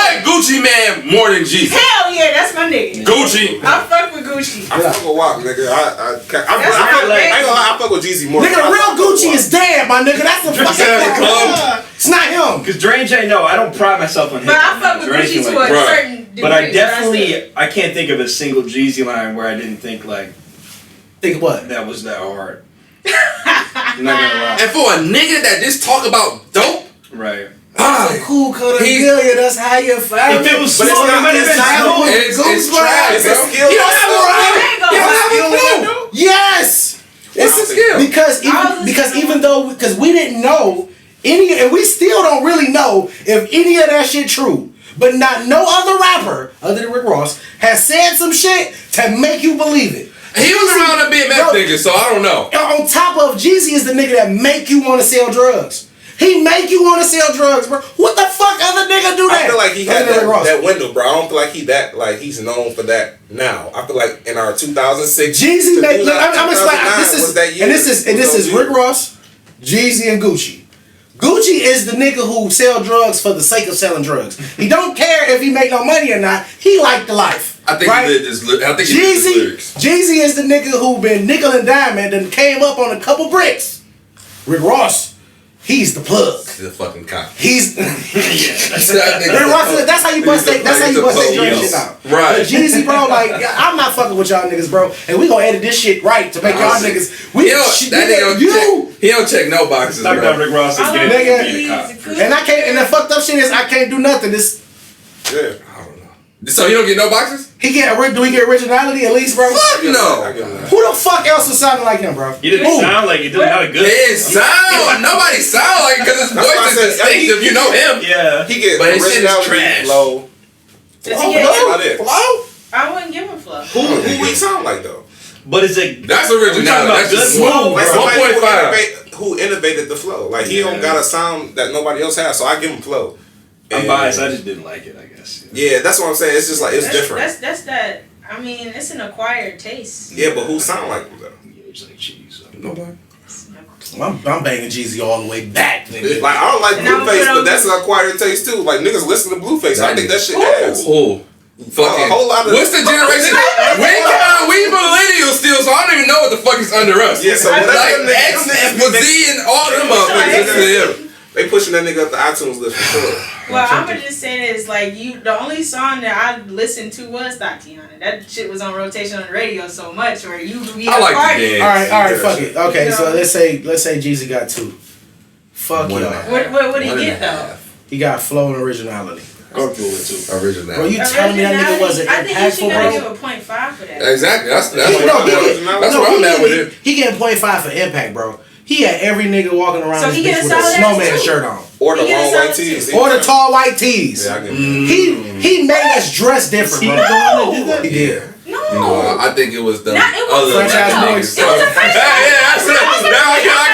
like Gucci Man more than Jeezy. Hell yeah, that's my nigga. Gucci. I fuck with Gucci. I fuck with WAP, nigga. I ain't gonna lie, I fuck with Jeezy more. Nigga, the real Gucci is dead, my nigga. That's the fucking club. It's not him. Because Dre and Jay, no, I don't pride myself on him. But I fuck with Gucci to a certain degree. But I definitely, I can't think of a single Jeezy line where I didn't think like. Think what? That was that hard. I'm not gonna lie. And for a nigga that just talk about dope. Right. That's a cool cut of million. That's how you found it. If it was but slow, it might have been cool. It's trash, It's a bro. skill. He don't have a flow. Yes. It's a skill. Because even though we didn't know any, and we still don't really know if any of that shit true. But not no other rapper other than Rick Ross has said some shit to make you believe it. He was around a big meth nigga, so I don't know. On top of Jeezy is the nigga that make you want to sell drugs. He make you want to sell drugs, bro. What the fuck other nigga do that? I feel like he had that window, bro. I don't feel like he's known for that now. I feel like in our 2006 Jeezy make I'm explaining this is Rick Ross, Jeezy, and Gucci. Gucci is the nigga who sell drugs for the sake of selling drugs. He don't care if he make no money or not. He like the life. I think right? he lived his lyrics. Jeezy is the nigga who been nickel and diamond and came up on a couple bricks. Rick Ross, he's the plug. He's a fucking cop. He's Rick Ross. That's how you bust that. That's how you bust that shit out. Right. But Jeezy, bro, like I'm not fucking with y'all niggas, bro. And we gonna edit this shit right to make y'all niggas. He don't check no boxes. Talk about Rick Ross is getting to be a cop. And I can't. And the fucked up shit is I can't do nothing. This. Yeah. So he don't get no boxes? Do he get originality at least, bro? Fuck no. Who the fuck else was sounding like him, bro? He didn't sound like he didn't have a good. He didn't sound. Nobody sound like it because his voice is distinctive. You know him. Yeah. He get but his shit is trash. Flow. Does he get flow? I wouldn't give him flow. Who he sound like though? But is it? That's originality. That's just smooth. Like somebody who innovated the flow. Like he don't got a sound that nobody else has, so I give him flow. I'm biased. I just didn't like it, I guess. Yeah, that's what I'm saying. It's just like it's different. That's that. I mean, it's an acquired taste. Yeah, but who sound like him though? It's like cheese. So. Nobody. I'm banging Jeezy all the way back, nigga. Like I don't like Blueface, but that's an acquired taste too. Like niggas listen to Blueface. I think that shit ass. Fucking. A whole lot of what's the generation? We millennials still, so I don't even know what the fuck is under us. Yeah, so like X and Z and all them motherfuckers. They pushing that nigga up the iTunes list for sure. Well, I'm gonna just say this: like the only song that I listened to was Tatiana. That shit was on rotation on the radio so much, where you be I like the dance. All right, fuck it. Okay, so let's say Jeezy got 2. Fuck y'all. What did he get though? He got flow and originality. Comfortable with 2. Originality. Bro, you telling me that nigga wasn't impactful, bro? I think you should give a 0.5 for that. Exactly. That's where I'm at with it. He getting 0.5 for impact, bro. He had every nigga walking around so this bitch with a snowman shirt on. Or the long white tees. Or the tall white tees. Yeah, he made us dress different, bro. No. He did. No, I think it was the other niggas. It was a French I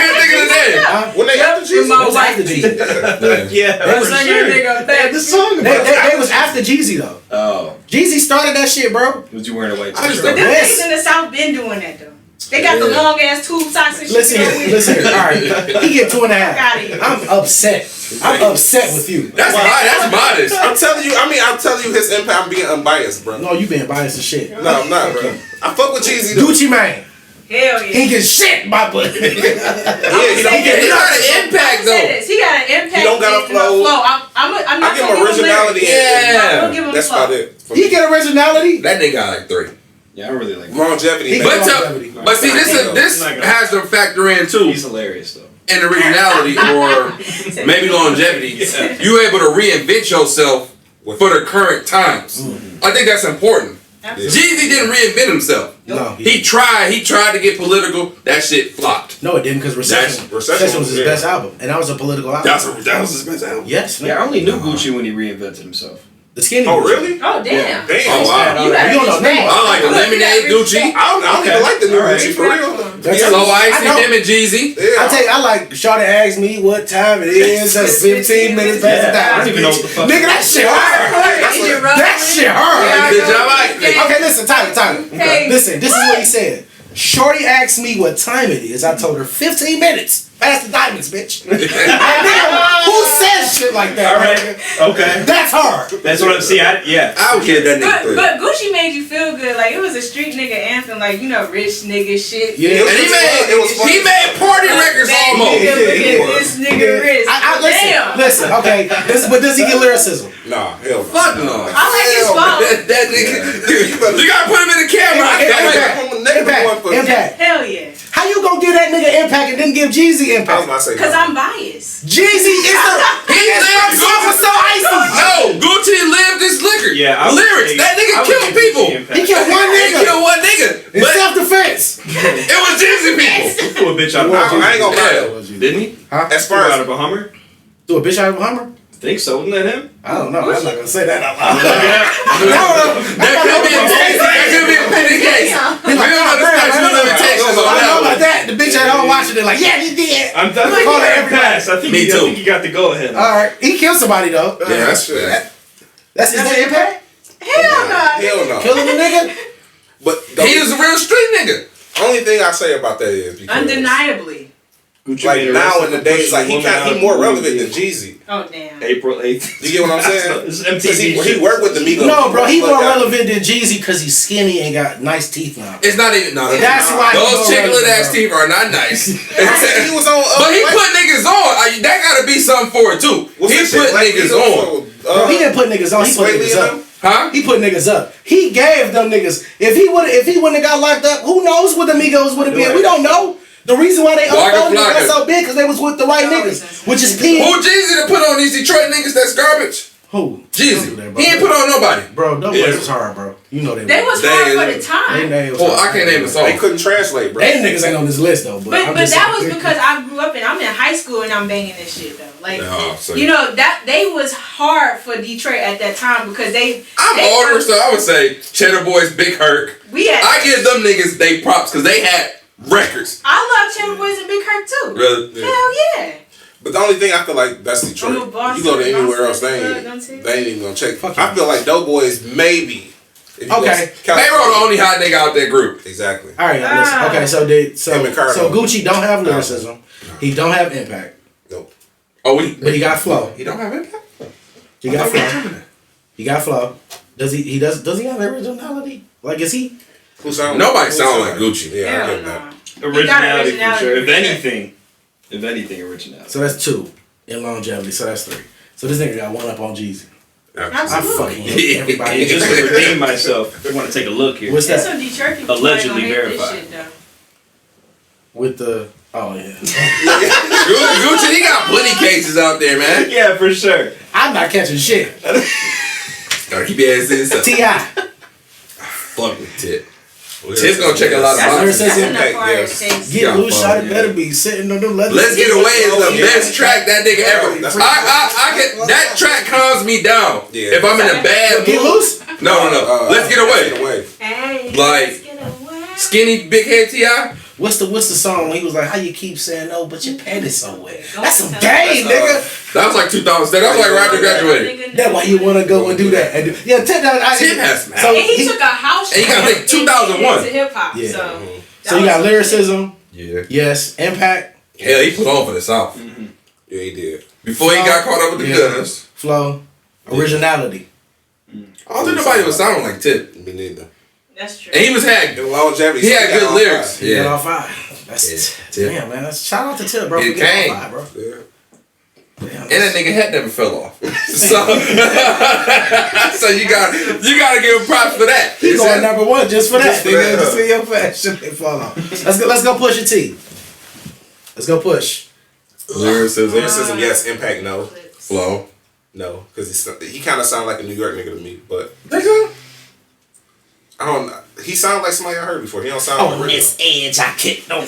couldn't think of the name. When they got the Jeezy, They was after Jeezy though. Oh. Jeezy started that shit, bro. Was you wearing a white But t-shirt? them niggas in the South been doing that though. They got the long ass tube socks and shit. Listen here. All right, he get 2.5. I'm upset. I'm upset with you. That's modest. I'm telling you his impact. I'm being unbiased, bro. No, you being biased as shit. No, I'm not, bro. I fuck with Jeezy though. Gucci Mane. Hell yeah. He gets shit by butt. He got an impact though. He got an impact. He don't got a flow. I'm not give him originality. Yeah. I'll give him that's flow. about it. He get originality. That nigga got like 3. Yeah, I really like longevity. But see, this has to factor in too. He's hilarious though. In originality or maybe longevity, you able to reinvent yourself for the current times. I think that's important. Jeezy didn't reinvent himself. No, he tried to get political. That shit flopped. No, it didn't because Recession was his best album, and that was a political album. That was his best album. Yes. Yeah, I only knew Gucci when he reinvented himself. The skinny. Oh, really? Oh, damn. Damn. Oh, wow. You You don't know nothing. I like the lemonade Gucci. I don't even like the new Gucci for real. So Icy, him and Jeezy. Yeah. I tell you, I like Shawty asked me what time it is. That's 15 minutes past the time. I don't even know what the fuck. Nigga, that shit hard. That shit hard. Did y'all like it? Okay, listen, Tyler. Hey, Listen, this is what he said. Shorty asked me what time it is. I told her 15 minutes. Past the diamonds, bitch. Nigga, who says shit like that? All right. Okay. That's hard. That's what I'm seeing. I would give that nigga 3. But Gucci made you feel good. Like, it was a street nigga anthem. Like, you know, rich nigga shit. Yeah. And he made party records almost. Nigga, look at this nigga rich. Damn. Listen, okay. But does he get lyricism? Nah, hell no. Fuck no. I like his phone. That nigga. You gotta put him in the camera. Impact. Hell yeah. How you gonna give that nigga Impact and then give Jeezy I was Impact? about to say Because no. I'm biased. Jeezy is the. His song was so icy. No, Gucci lived his liquor. Yeah, I would lyrics. say- That I nigga would killed give people. Gucci Impact. He killed one He nigga killed one nigga. in But self-defense. it was Jeezy people. Threw a bitch out of a I Hummer. ain't gonna lie. Didn't he? As Threw far out as of a Hummer? Do a bitch out of a Hummer? I think so. Wasn't that him? I don't know. I'm not gonna say that out loud. That could be a pending case. We don't know the statute of limitations on I don't know that about one. that. The bitch at home watching it like, yeah, he did. I'm definitely Call it giving every him a pass. I think Me I too. think he got the go ahead. All right, he killed somebody though. Yeah, that's true. That's his Impact. Hell no. hell no. Killing the nigga. But He was a real street nigga. only thing I say about that is because Undeniably. Gucci like made now arrested in the for days, pushing like a woman out he of more the relevant movie. than Jeezy. Oh, damn. April 8th. You get what I'm saying? This is 'Cause MTV. he worked with the Migos. No, bro, he Look more at- relevant than Jeezy because he's skinny and got nice teeth now. It's not even. No, That's why he those more chiclet relevant, ass bro. teeth are not nice. He was on. But he put niggas on. That gotta be something for it too. What's He that shit? put Black niggas Migos on. Bro, he didn't put niggas on. He put Sway Lee niggas and up. them? Huh? He put niggas up. He gave them niggas. If he wouldn't have got locked up, who knows what the Migos would have been? We don't know. The reason why they Waka unfolded Flocka. got so big because they was with the right niggas, which is P. Who Jeezy to put on these Detroit niggas? That's garbage. Who? Jeezy. Don't do that, bro. He ain't put on nobody. Bro, those Yeah. boys was hard, bro. You know they Was They- hard for the time. They was Oh, hard. I can't name a They song. couldn't translate, bro. They niggas ain't on this list though, but I'm But just that was saying. because I grew up and I'm in high school and I'm banging this shit though. Like, No, so you know, that they was hard for Detroit at that time because they older, first- so I would say Cheddar Boys, Big Herc. we had. I give them niggas they props because they had records. I love Cheddar Boys and Big Kirk too. Really? Hell yeah. But the only thing I feel like that's Detroit. I'm a boss, You go to I'm a anywhere boss, else, they ain't even gonna check. Fuck I you. feel like Doughboys maybe. If you Okay. go- Payroll the only hot nigga out that group. Exactly. All right, now listen. Okay, Him and Cardo. so Gucci don't have lyricism. He don't have impact, Nope. Oh, but he got flow. he don't have impact. He got flow. He got flow. Does he? Does he have originality? Like, is he? Nobody sound like Gucci. Yeah, I Hell get that. no. Originality for originality. sure. If anything, originality. So that's 2 in longevity. So that's 3. So this nigga got 1 up on Jeezy. I Absolutely. fucking hate everybody. Hey, just to redeem myself, if you want to take a look here. What's There's that? some Detroit people Allegedly probably gonna hate verified. this shit, though. With the yeah. Gucci, he got plenty cases out there, man. Yeah, for sure. I'm not catching shit. Gotta keep your ass in stuff. T.I. Fuck with Tip. Tip's gonna check a lot of That's, boxes. that's an Impact, acquired yes. taste. Get Yeah, loose, fuck, shot it yeah. better be sitting on them leather. Let's Get Away is the Yeah. best track that nigga ever. That's I can. That track calms me down. Yeah. If I'm in a bad Get mood. loose. No. Let's Get Away. Hey, Like, let's get away. Skinny big head T.I. What's the song when he was like, how you keep saying no, but your panties so wet? Go That's some tell game, me. nigga. That was like 2000. That was like right after graduating. That's why you wanna go and do that. And yeah, Tip has some so And he took a house And you gotta think and 2001. into hip hop. Yeah. So you got lyricism, Yeah. yes, impact, Hell, he put on for the South. Yeah, he did. Before he got caught up with the guns. flow, originality. I don't think nobody was sounding like Tip. Me neither. That's true. And he was had. And longevity. He had so got good all lyrics. five. You got Yeah. all 5. That's Tip. damn, man. That's shout out to Tip, bro. It for getting came. all 5, bro. Yeah. Damn, And that nigga head never fell off. So, so you gotta give him props for that. He You going said- number 1 just for that. Just for Nigga, that. just see your fashion they fall off. Let's go push your T. Let's go push. Lyricism, yes. Impact, no. Flow. No. Because he kind of sounded like a New York nigga to me. But Nigga. I don't know. He sounded like somebody I heard before. He don't sound like original. edge, I kick no.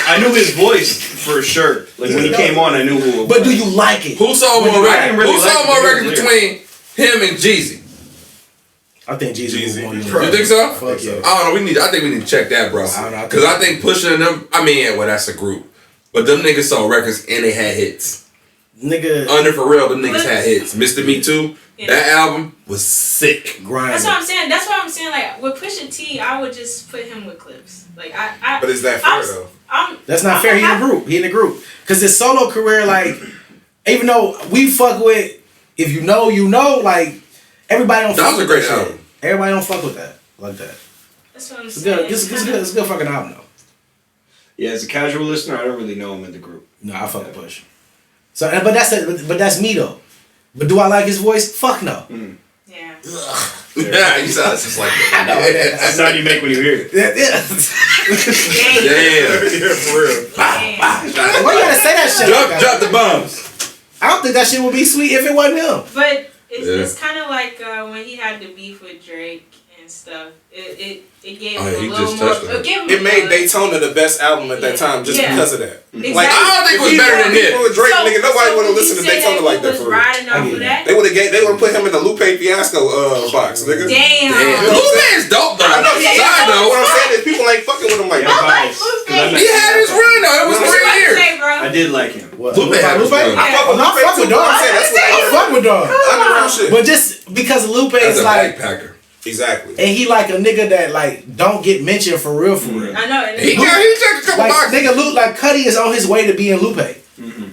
I knew his voice for sure. Like when he came on, I knew who it was. But do you like it? Who sold more records? really Who sold more like records between him and Jeezy? I think Jeezy was more. You think so? Fuck yeah. I don't know. I think we need to check that, bro. I don't know. Because I think Pusha and them. I mean, yeah, well, that's a group. But them niggas sold records and they had hits. Nigga. Under for real, them niggas had hits. Mr. Me Too. Yeah. That album was sick. Grinding. That's what I'm saying. That's what I'm saying. Like with Pusha T, I would just put him with Clips. Like I But is that fair though? That's not fair. He in the group. He in the group. Cause his solo career, like, even though we fuck with, if you know, you know, like, everybody don't. That fuck was a with great that album. shit. Everybody don't fuck with that like that. That's what I'm It's saying. good. It's a good fucking album though. Yeah, as a casual listener, I don't really know him in the group. No, I fuck with Push. So, but that's me though. But do I like his voice? Fuck no. Yeah. Yeah, you sound just like that. I know that. That's the sound you make when you hear it. Yeah. Damn. For real. Why you gotta say that shit? Drop the bombs. I don't think that shit would be sweet if it wasn't him. But it's kind of like when he had the beef with Drake and stuff. It gave him he a little just more. touched on it. It It made Daytona the best album at that time just because of that. Exactly. Like, I don't think it was if he better brought than people this. with Drake, nigga, nobody would have would listened to you say Daytona that like he that was for real. riding off of that? They would have put him in the Lupe Fiasco box, nigga. Damn. Lupe is dope though. I know. Side What note, I'm saying is people ain't fucking with him like Yeah, that. bias. Lupe. 'Cause I met he had his run though. It was What you 3 about to years. say, bro? I did like him. What? Lupe had his run. I fuck with I fuck with Lupe too. dog. I'm saying that's what I fuck with dog. underground shit. But just because Lupe That's is a like, backpacker. Exactly. and he like a nigga that like don't get mentioned for real. I know. And He checked a couple Like boxes. nigga Luke, like Cuddy is on his way to being Lupe.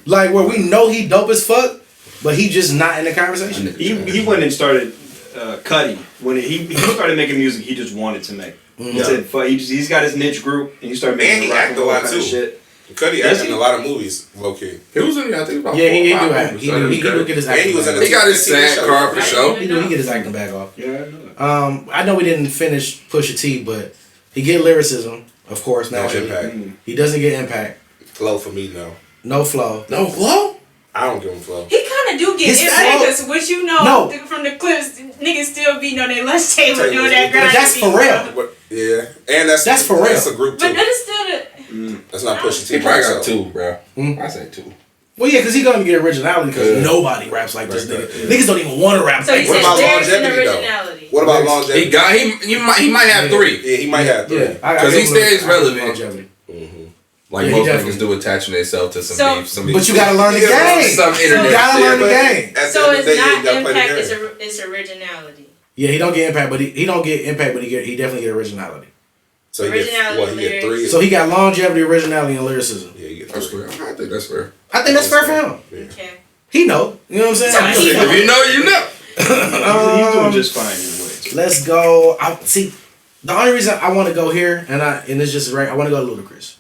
Like where we know he dope as fuck, but he just not in the conversation. He went and started Cuddy. When he started making music, he just wanted to make. He said, "Fuck." He's got his niche group, and he started making And he rock act and a roll lot kind too. of shit. Cuddy acted in a lot of movies, low key. He was in, I think, about Yeah, he 4 do or 5 act. movies. He do get his And he acting was in back the He got his TV sad show. card for sure. He get his acting back off. Yeah, I know that. I know we didn't finish Pusha T, but he get lyricism, of course. No Naturally, impact. he doesn't get impact. Flow for me, no. No flow. No flow? I don't give him flow. he kind of do get His impact, flow- 'cause what you know No. from the clips, niggas still beating on their lunch table doing that But grind. that's for real. But, yeah, and that's for real. That's a group too. But that is still the. That's not Pusha T. He probably so. got 2, bro. I say 2. Well, yeah, because he gonna get originality because nobody raps like this nigga. Niggas don't even want to rap So like he What said about lyrics and longevity, though? originality. What about He longevity? He might have 3. Yeah, he might have 3. Yeah, Because he stays relevant. Longevity. Like Yeah, he most definitely- niggas do, attaching themselves to some So- beef. Some But you gotta learn the game. Some internet You gotta shit. learn the but game. at the So end of it's the day, you not gotta play the impact, game. it's originality. Yeah, he don't get impact, but he don't get impact, but he definitely get originality. So he get, Originality, what, he get 3? lyrics. So he got longevity, originality, and lyricism. Yeah, he get That's 3. fair. I think that's fair. I think that's fair for him. Okay. He know. You know what I'm saying? So he If you know, you know. He's doing just fine anyway. Let's go. See, the only reason I want to go here, and it's just right, I want to go to Ludacris.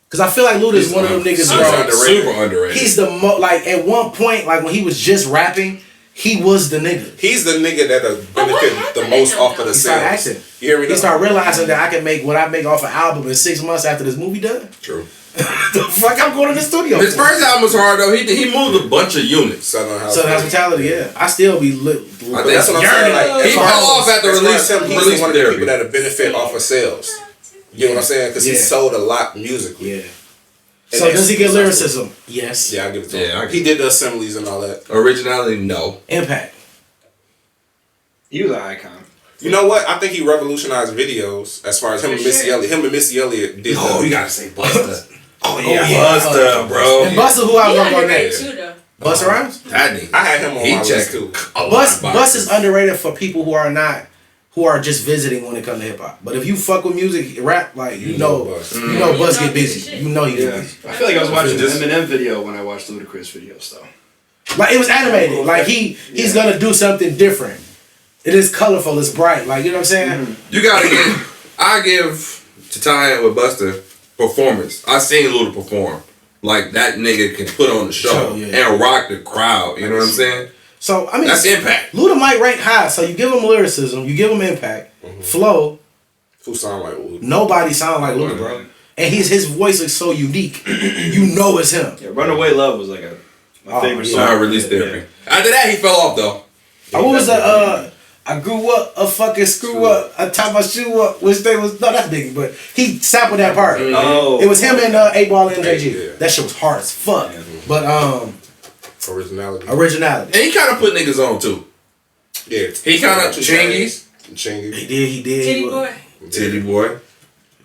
Because I feel like Luda is one of them niggas, bro. Super underrated. He's the like, at one point, like, when he was just rapping, he was the nigga. He's the nigga that'll But what benefit the happened most to him, off of the He started sales. acting. You hear me? He though? started realizing that I can make what I make off an album in 6 months after this movie done. True. The fuck I'm going to the studio. His first album was hard though. He moved a bunch of units. Southern House. So hospitality, yeah. I still be lit. I But think that's what I'm saying. Like, he as far fell as- off at the as far release. as him, he's Release one of the therapy. people that benefit off of sales. You know what I'm saying? Because he Yeah. sold a lot musically. Yeah. And So that's- does he get that's lyricism? Yes. Yeah, I give it to Yeah, I him. give He did the assemblies and all that. Originality, no. Impact. He was an icon. You know what? I think he revolutionized videos as far as him For and Missy sure. Elliott. Him and Missy Elliott did. Oh, you gotta say Busta. Oh yeah, Busta, bro. And Busta, who I He was gonna go underrated next? too, though. Busta Rhymes. That nigga. I had him on He my list checked too. a lot Bust of boxes. is underrated for people who are just visiting when it comes to hip hop. But if you fuck with music, rap, like you know Bust. you know Bust You get know busy. shit. You know he get Yeah. busy. I feel like I was watching the Just- Eminem video when I watched Ludacris videos though. Like it was animated. Like he's gonna do something different. It is colorful. It's bright. Like you know what I'm saying. You gotta give. I give to tie in with Busta performance. I seen Luda perform. Like that nigga can put on the show Show, yeah. and rock the crowd. You know what I'm saying? So I mean, That's impact. Luda might rank high. So you give him lyricism, you give him impact, flow. Who sound like Luda? Nobody sound like Luda, bro. And his voice is so unique. You know it's him. Yeah, Runaway Love was like my favorite yeah. song. So I released therapy. After that, he fell off though. What was the I grew up a fucking screw up. I tied my shoe up, which they was no, that's Biggie, but he sampled that part. Oh, it was him and 8 Ball and MJG. Yeah. That shit was hard as fuck. But Originality. originality. And he kind of put niggas on too. Yeah. He kind of Chingies. He did. Titty boy. Titty boy.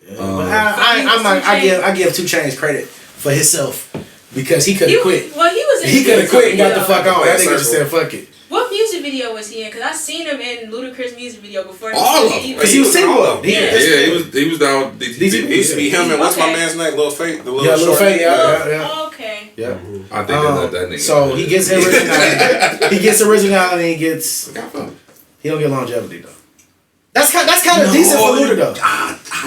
But I give 2 Chainz credit for himself because he could have quit. Well, he was in. He could have quit and got the fuck on. That nigga Circle. just said fuck it. What music video was he in? Because I seen him in Ludacris music video before. All of them. Because he was single. Yeah, he was down with DTP. He used to be him and what's my man's name? Lil Fate. The little Lil short. Fate. Yeah. Oh, okay. Yeah. I think I love that nigga. So he gets originality. He gets originality. He gets. He don't get longevity though. That's kind of decent for Luda though.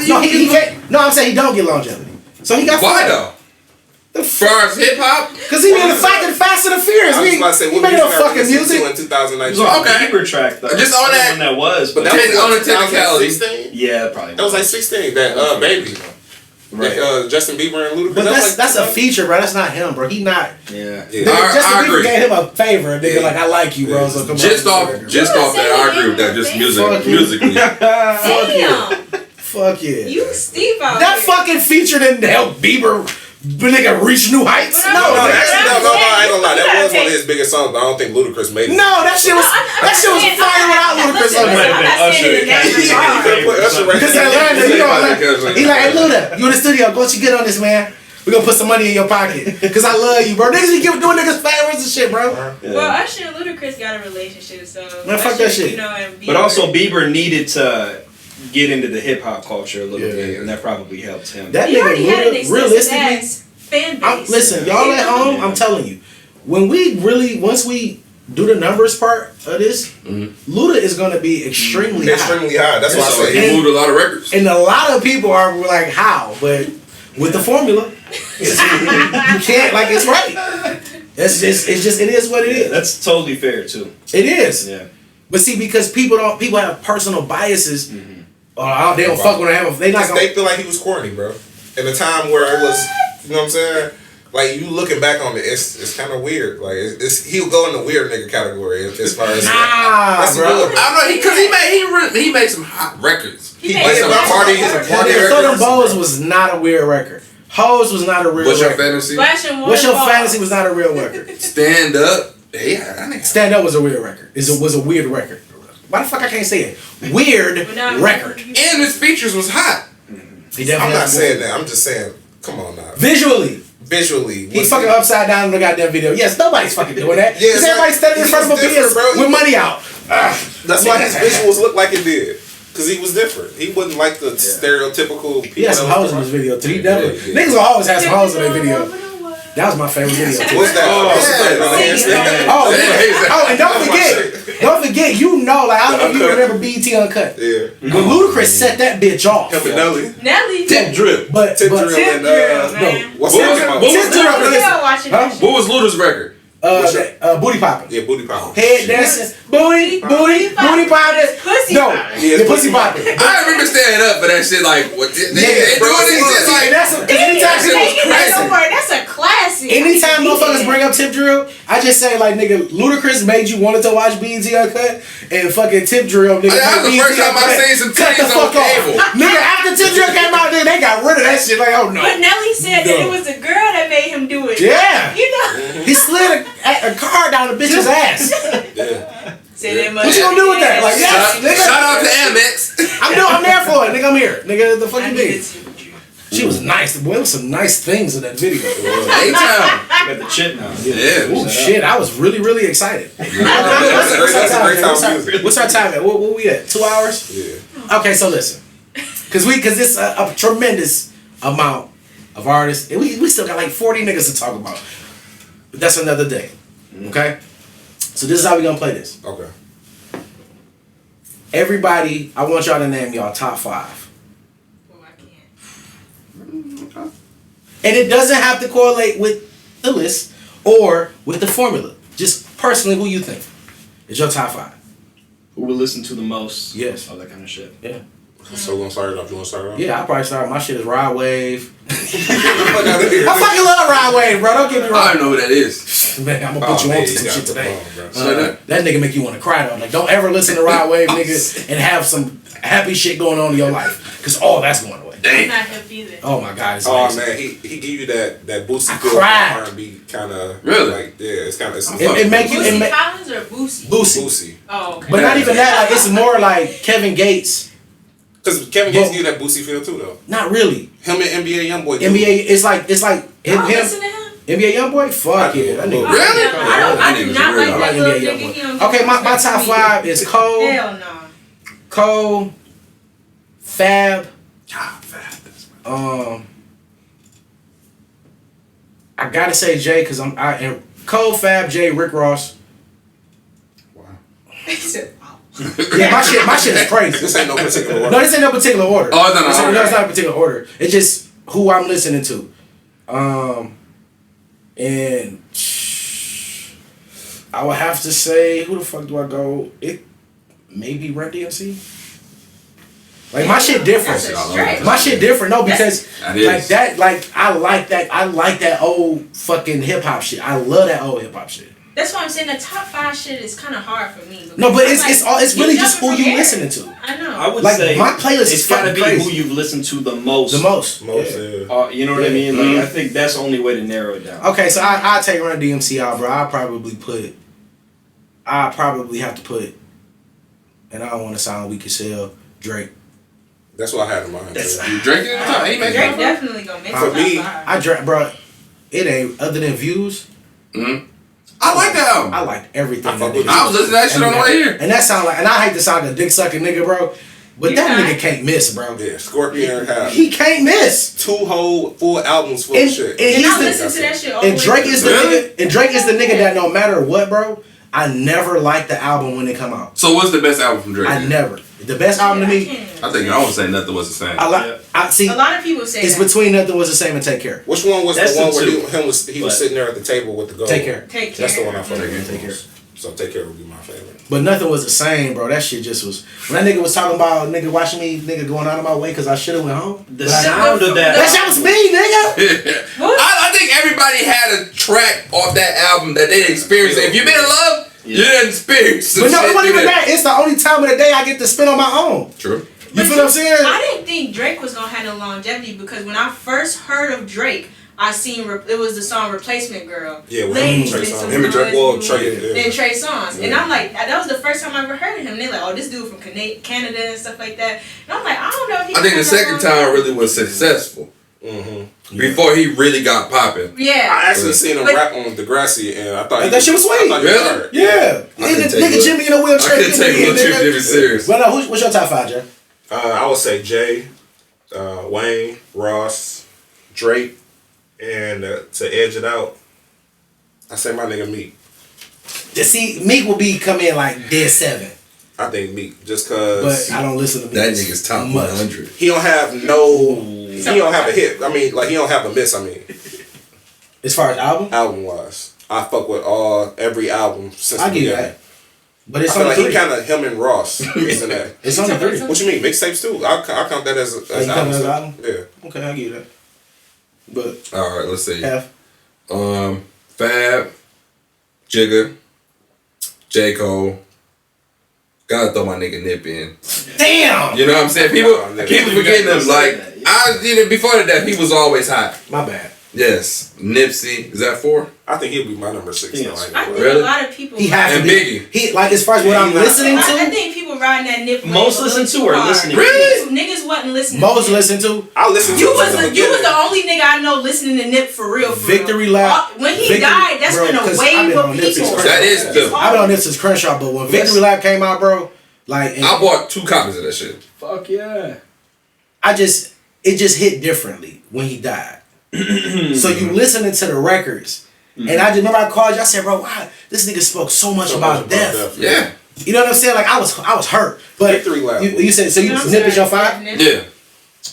No, he can't. No, I'm saying he don't get longevity. So he got. Why though? First hip hop, because he made the Fast and the Furious. I was about to say, he what made no music fucking music in 2019? Okay. Bieber track though. Just on that. That was, But that was on the 2016? yeah, probably. That was like 16. That Baby. Right. Justin Bieber and Ludacris. But that's a feature, bro. That's not him, bro. He not. Yeah. Justin I Bieber agree. gave him a favor, nigga. Like I like you, bro. So come Just on. off that, I agree with that. Just musically. Damn. Fuck yeah. You Steve out That here. fucking feature didn't help Bieber, nigga, reach new heights. But No, I'm- I ain't gonna lie. That was one of Okay. his biggest songs, but I don't think Ludacris made it. No, that shit was fire without Ludacris on Might it. have been Usher. You could've put Usher right Because there. Atlanta, you know, he like, hey Luda, you in the studio? Go what you get on this, man. We gonna put some money in your pocket. Cause I love you, bro. Niggas be doing niggas favors and shit, bro. Well, Usher and Ludacris got a relationship, so. Man, fuck that shit. You know, and But also Bieber needed to get into the hip hop culture a little bit, Yeah. and that probably helped him. That he nigga already had an Luda, extensive realistically, ass fan base. listen, y'all at home, I'm telling you, when once we do the numbers part of this, Luda is gonna be extremely high. Extremely high. That's why I So say. he moved a lot of records. And a lot of people are like, how? But with the formula, you can't, like, it's right. It is what it is. That's totally fair too. It is. Yeah. But see, because people have personal biases, they don't fuck with him. They not gonna. They feel like he was corny, bro. In a time where it was, you know what I'm saying? Like, you looking back on it, it's kind of weird. Like, he'll go in the weird nigga category as far as. Nah, bro. Good. I know because he made some hot records. He made made some some party Southern records. Bows was not a weird record. Hoes was not a real What's your record. fantasy? What's What's your fantasy was not a real record. Stand up. Yeah, that nigga. Stand Up was a weird record. It was a weird record. Why the fuck I can't say it? Weird record. And his features was hot. He definitely I'm not has saying that. I'm just saying, come on now. visually. Visually. He fucking upside down in the goddamn video. Yes, nobody's fucking doing that. Yeah, Because everybody's standing in front of a different, PS bro. with money out. That's why his visuals look like it did. Because he was different. He wasn't like the stereotypical people. He had some hoes in his video too. He definitely. Niggas will always have some hoes in their video. That was my favorite video too. What's that? And don't forget, you know, like, I don't know if you remember BET Uncut. Yeah. When Ludacris set that bitch off. Him and Nelly. Nelly. Tip drip. But Tip drill and man. what's What was- that? what was Tip drill? Still watching that shit. What was Luda's record? Booty popping. Yeah, booty power. Head dancing. Booty popping. Pussy No, popping. the pussy popping. I remember standing up for that shit. Like, what? They doing it just like. Anytime shit was crazy. That's a classic. Anytime motherfuckers bring up Tip Drill, I just say, like, nigga, Ludacris made you wanted to watch BET Uncut, and fucking Tip Drill, nigga. That was the first time I seen some cut the titties fuck on cable. off. Nigga, after Tip Drill came out, nigga, they got rid of that shit. Like, oh no. But Nelly said that it was a girl that made him do it. Yeah. You know. He slid a car down a bitch's ass. What you gonna do with that? Like, yes, nigga. Shout out to Amex. I'm there for it, nigga. I'm here, nigga. The I fucking needed thing. to. She was nice. Boy, there was some nice things in that video. Anytime. Got the chip now. Yeah. Oh shit! I was really, really excited. That's a great time. What's our time at? What we at? 2 hours? Yeah. Okay, so listen, cause this a tremendous amount of artists, and we still got like 40 niggas to talk about. But that's another day. Okay. So this is how we gonna play this. Okay. Everybody, I want y'all to name y'all top 5. Oh, I can't. And it doesn't have to correlate with the list or with the formula. Just personally, who you think is your top 5. Who will listen to the most? Yes. All that kind of shit. Yeah. So we're gonna start it off. You wanna start it off? Yeah, I probably start. My shit is Ride Wave. I I fucking love Ride Wave, bro. Don't get me wrong. I don't know who that is. Man, I'm gonna put you on to some shit today. Bro. That nigga make you want to cry though. Like, don't ever listen to Ride Wave, nigga, and have some happy shit going on in your life, cause all that's going away. I'm not hip either. Oh my god, it's Oh amazing. man, he give you that Boosie I feel cried. R&B kind of Really? like it's kind of It make you Boosie Collins or Boosie? Boosie. Oh, okay. But not even that. Like, it's more like Kevin Gates. because Kevin Gates give you that Boosie feel too though. Not really. Him and NBA YoungBoy. NBA. It's like Y'all him. listen to him? NBA YoungBoy. Fuck yeah, that nigga. Really? I do not like I that like little NBA nigga. He YoungBoy. don't Okay, my top 5 is Cole. Hell no. Cole, Fab. I gotta say Jay because and Cole, Fab, Jay, Rick Ross. He said, wow. Yeah, my shit is crazy. This ain't no particular order. No, this ain't no particular order. Oh, it's not an order. No, it's not a particular order. It's just who I'm listening to. And I would have to say, who the fuck do I go? It maybe Run DMC. Like, my shit different. That's a stretch. My shit different. No, because That is. like that, like I like that old fucking hip hop shit. I love that old hip hop shit. That's why I'm saying the top 5 shit is kind of hard for me. No, but I'm it's really you just who jumping you from listening there. to. I know. I would Like, say my playlist is it's gotta fucking be crazy. who you've listened to the most. The most. Most, Yeah. yeah. You know what I mean? Like, I think that's the only way to narrow it down. Okay, so I take Run DMC out, bro. I probably have to put, and I don't want to sound weak as hell, Drake. That's what I had in mind. too. You drinking it? He Drake making it. definitely gonna make For the top me, 5. I Drake, bro. It ain't other than Views. I like that album. I liked everything. I fuck that with nigga I was listening to that shit on the way here. And that sound like, and I hate to sound like a dick sucking nigga, bro. But that You're nigga not. can't miss, bro. Yeah, Scorpion had He can't miss. 2 whole full albums full And- of shit. and And I he's listen to that shit all the And way Drake through. is the Really? nigga. And Drake is the nigga that no matter what, bro, I never liked the album when it come out. So what's the best album from Drake? I never. The best album to me, I think I won't say nothing was the same. I like. I see. A lot of people say It's that. between Nothing Was the Same and Take Care. Which one was That's the one the where two. he was sitting there at the table with the gold? Take Care. Take That's the Care. one I fuck with. Take Care. So Take Care would be my favorite. But Nothing Was the Same, bro. That shit just was. When that nigga was talking about nigga watching me, nigga going out of my way because I should have went home. The But I- sound of that. That shit was me, nigga. I think everybody had a track off that album that they experienced. If you've been in love, you didn't experience some But no, shit it wasn't through even that. It's the only time of the day I get to spend on my own. True. You feel what I'm saying? I didn't think Drake was gonna have no longevity because when I first heard of Drake, I seen it was the song "Replacement Girl." Yeah, with Ladies, Trey make Songz. some Him and Drake, noise, well, you Trey, would. yeah. Then Trey Songz, and Yeah. I'm like, that was the first time I ever heard of him. And they're like, oh, this dude from Canada and stuff like that. And I'm like, I don't know if he. I think the has no second time really was successful. Before he really got popping. Yeah. I actually seen him But- rap on Degrassi, and I thought That shit was sweet. I thought he was Really? hard. Yeah. Nigga Jimmy in a I wheelchair. couldn't take Lil Jimmy serious. Well, no, what's your top 5, Jay? I would say Jay, Wayne, Ross, Drake, and to edge it out, I say my nigga Meek. See, Meek will come in like dead 7. I think Meek, just But cause I don't listen to Meek. That nigga's top much. 100. he don't have he don't have a hit. I mean, like he don't have a miss. I mean, As far as album wise, I fuck with every album since I the get beginning. that. But it's I feel only like 3. he kind of him and Ross in that. It's only 3. What you mean mixtapes too? I count that as you count that as albums. album? Yeah. Okay, I get that. But Alright, let's see. F. Fab, Jigga, j.cole. Gotta throw my nigga Nip in. Damn! You know what I'm saying? People forgetting him. Like, that, I did it before that. He was always hot. My bad. Yes. Nipsey. Is that 4? I think he'll be my number 6. Yes. I think Really? a lot of people. He has to And be. Biggie. He like as far as what I'm listening I to. think people riding that nip. wave Most a listen little to or too hard. listening? Really? Niggas wasn't listening. Most to Nip. listen to. I listened to You him was from the, the you was the beginning. only nigga I know listening to Nip for real. Victory Lap. When he Victory- died, that's bro, been a 'cause I've wave been of on Nipsey's people. Crenshaw. That is the. I've been on Nipsey's Crenshaw, but when Victory Lap came out, bro, like and I bought 2 copies of that shit. Fuck yeah. it just hit differently when he died. So you listening to the records. And I just remember I called you, I said, bro, wow, this nigga spoke so much about death. Yeah. You know what I'm saying? Like I was hurt. But Victory Lap. you said so you Nip is your 5? Yeah.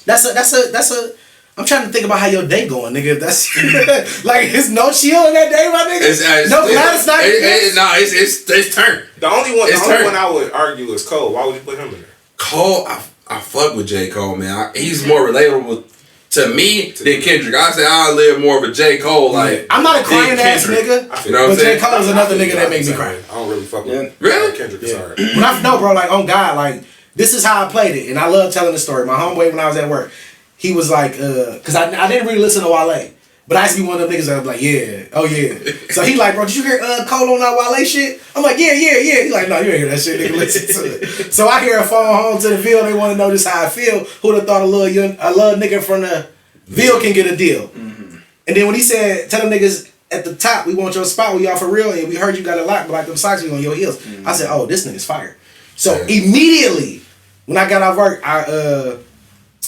That's a I'm trying to think about how your day going, nigga. That's like it's no chill in that day, my nigga. No Gladys Knight. It's turn. The only one It's turn. I would argue is Cole. Why would you put him in there? Cole, I fuck with J. Cole, man. He's more relatable to me than Kendrick. I say I live more of a J. Cole. Like I'm not a crying ass nigga, you know what I'm but saying? J. Cole is another nigga that makes me cry. I don't really fuck with Really? Kendrick is hard. When I know, bro, like on God, like this is how I played it, and I love telling the story. My homeboy, when I was at work, he was like, cause I didn't really listen to Wale. But I used to be one of them niggas that was like, yeah, oh yeah. So he like, bro, did you hear Cole on that Wale shit? I'm like, yeah. He's like, no, you ain't hear that shit, nigga. Listen to it. So I hear a phone home to the Ville. They want to know just how I feel. Who'd have thought a little nigga from the Ville can get a deal? Mm-hmm. And then when he said, tell them niggas at the top, we want your spot. We all for real, and we heard you got a lot, but like them socks, we on your heels. Mm-hmm. I said, oh, this nigga's fire. So immediately when I got off work, I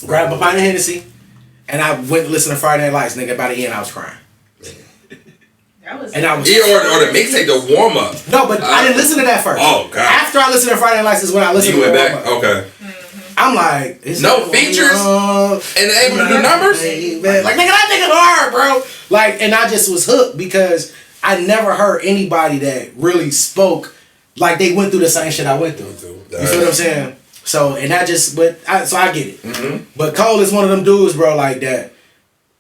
grabbed a pint of Hennessy. And I went to listen to Friday Night Lights, nigga. By the end, I was crying. That was. Or the mixtape, the warm up. No, but I didn't listen to that first. Oh God! After I listened to Friday Night Lights is when I listened you to went the back. warm-up. Okay. Mm-hmm. I'm like, no features and able to do numbers. Like nigga, that nigga hard, bro. Like, and I just was hooked because I never heard anybody that really spoke like they went through the same shit I went through. You feel what I'm saying? So, and I just, so I get it. Mm-hmm. But Cole is one of them dudes, bro, like that.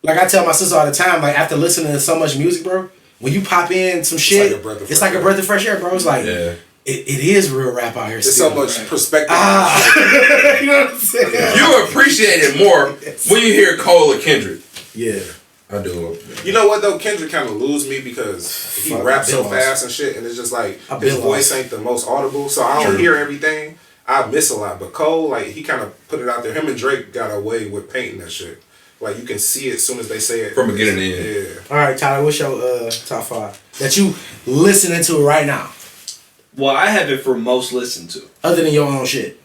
Like I tell my sister all the time, like after listening to so much music, bro, when you pop in some shit, it's like a breath of fresh air, bro. It's like, it is real rap out here. There's so much perspective. You know what I'm saying? You appreciate it more when you hear Cole or Kendrick. Yeah. I do. You know what though? Kendrick kind of lose me because he raps so fast and shit, and it's just like his voice ain't the most audible, so I don't hear everything. I miss a lot, but Cole, like, he kind of put it out there. Him and Drake got away with painting that shit. Like, you can see it as soon as they say it. From beginning to end. Yeah. All right, Tyler, what's your top 5 that you listening to right now? Well, I have it for most listened to. Other than your own shit.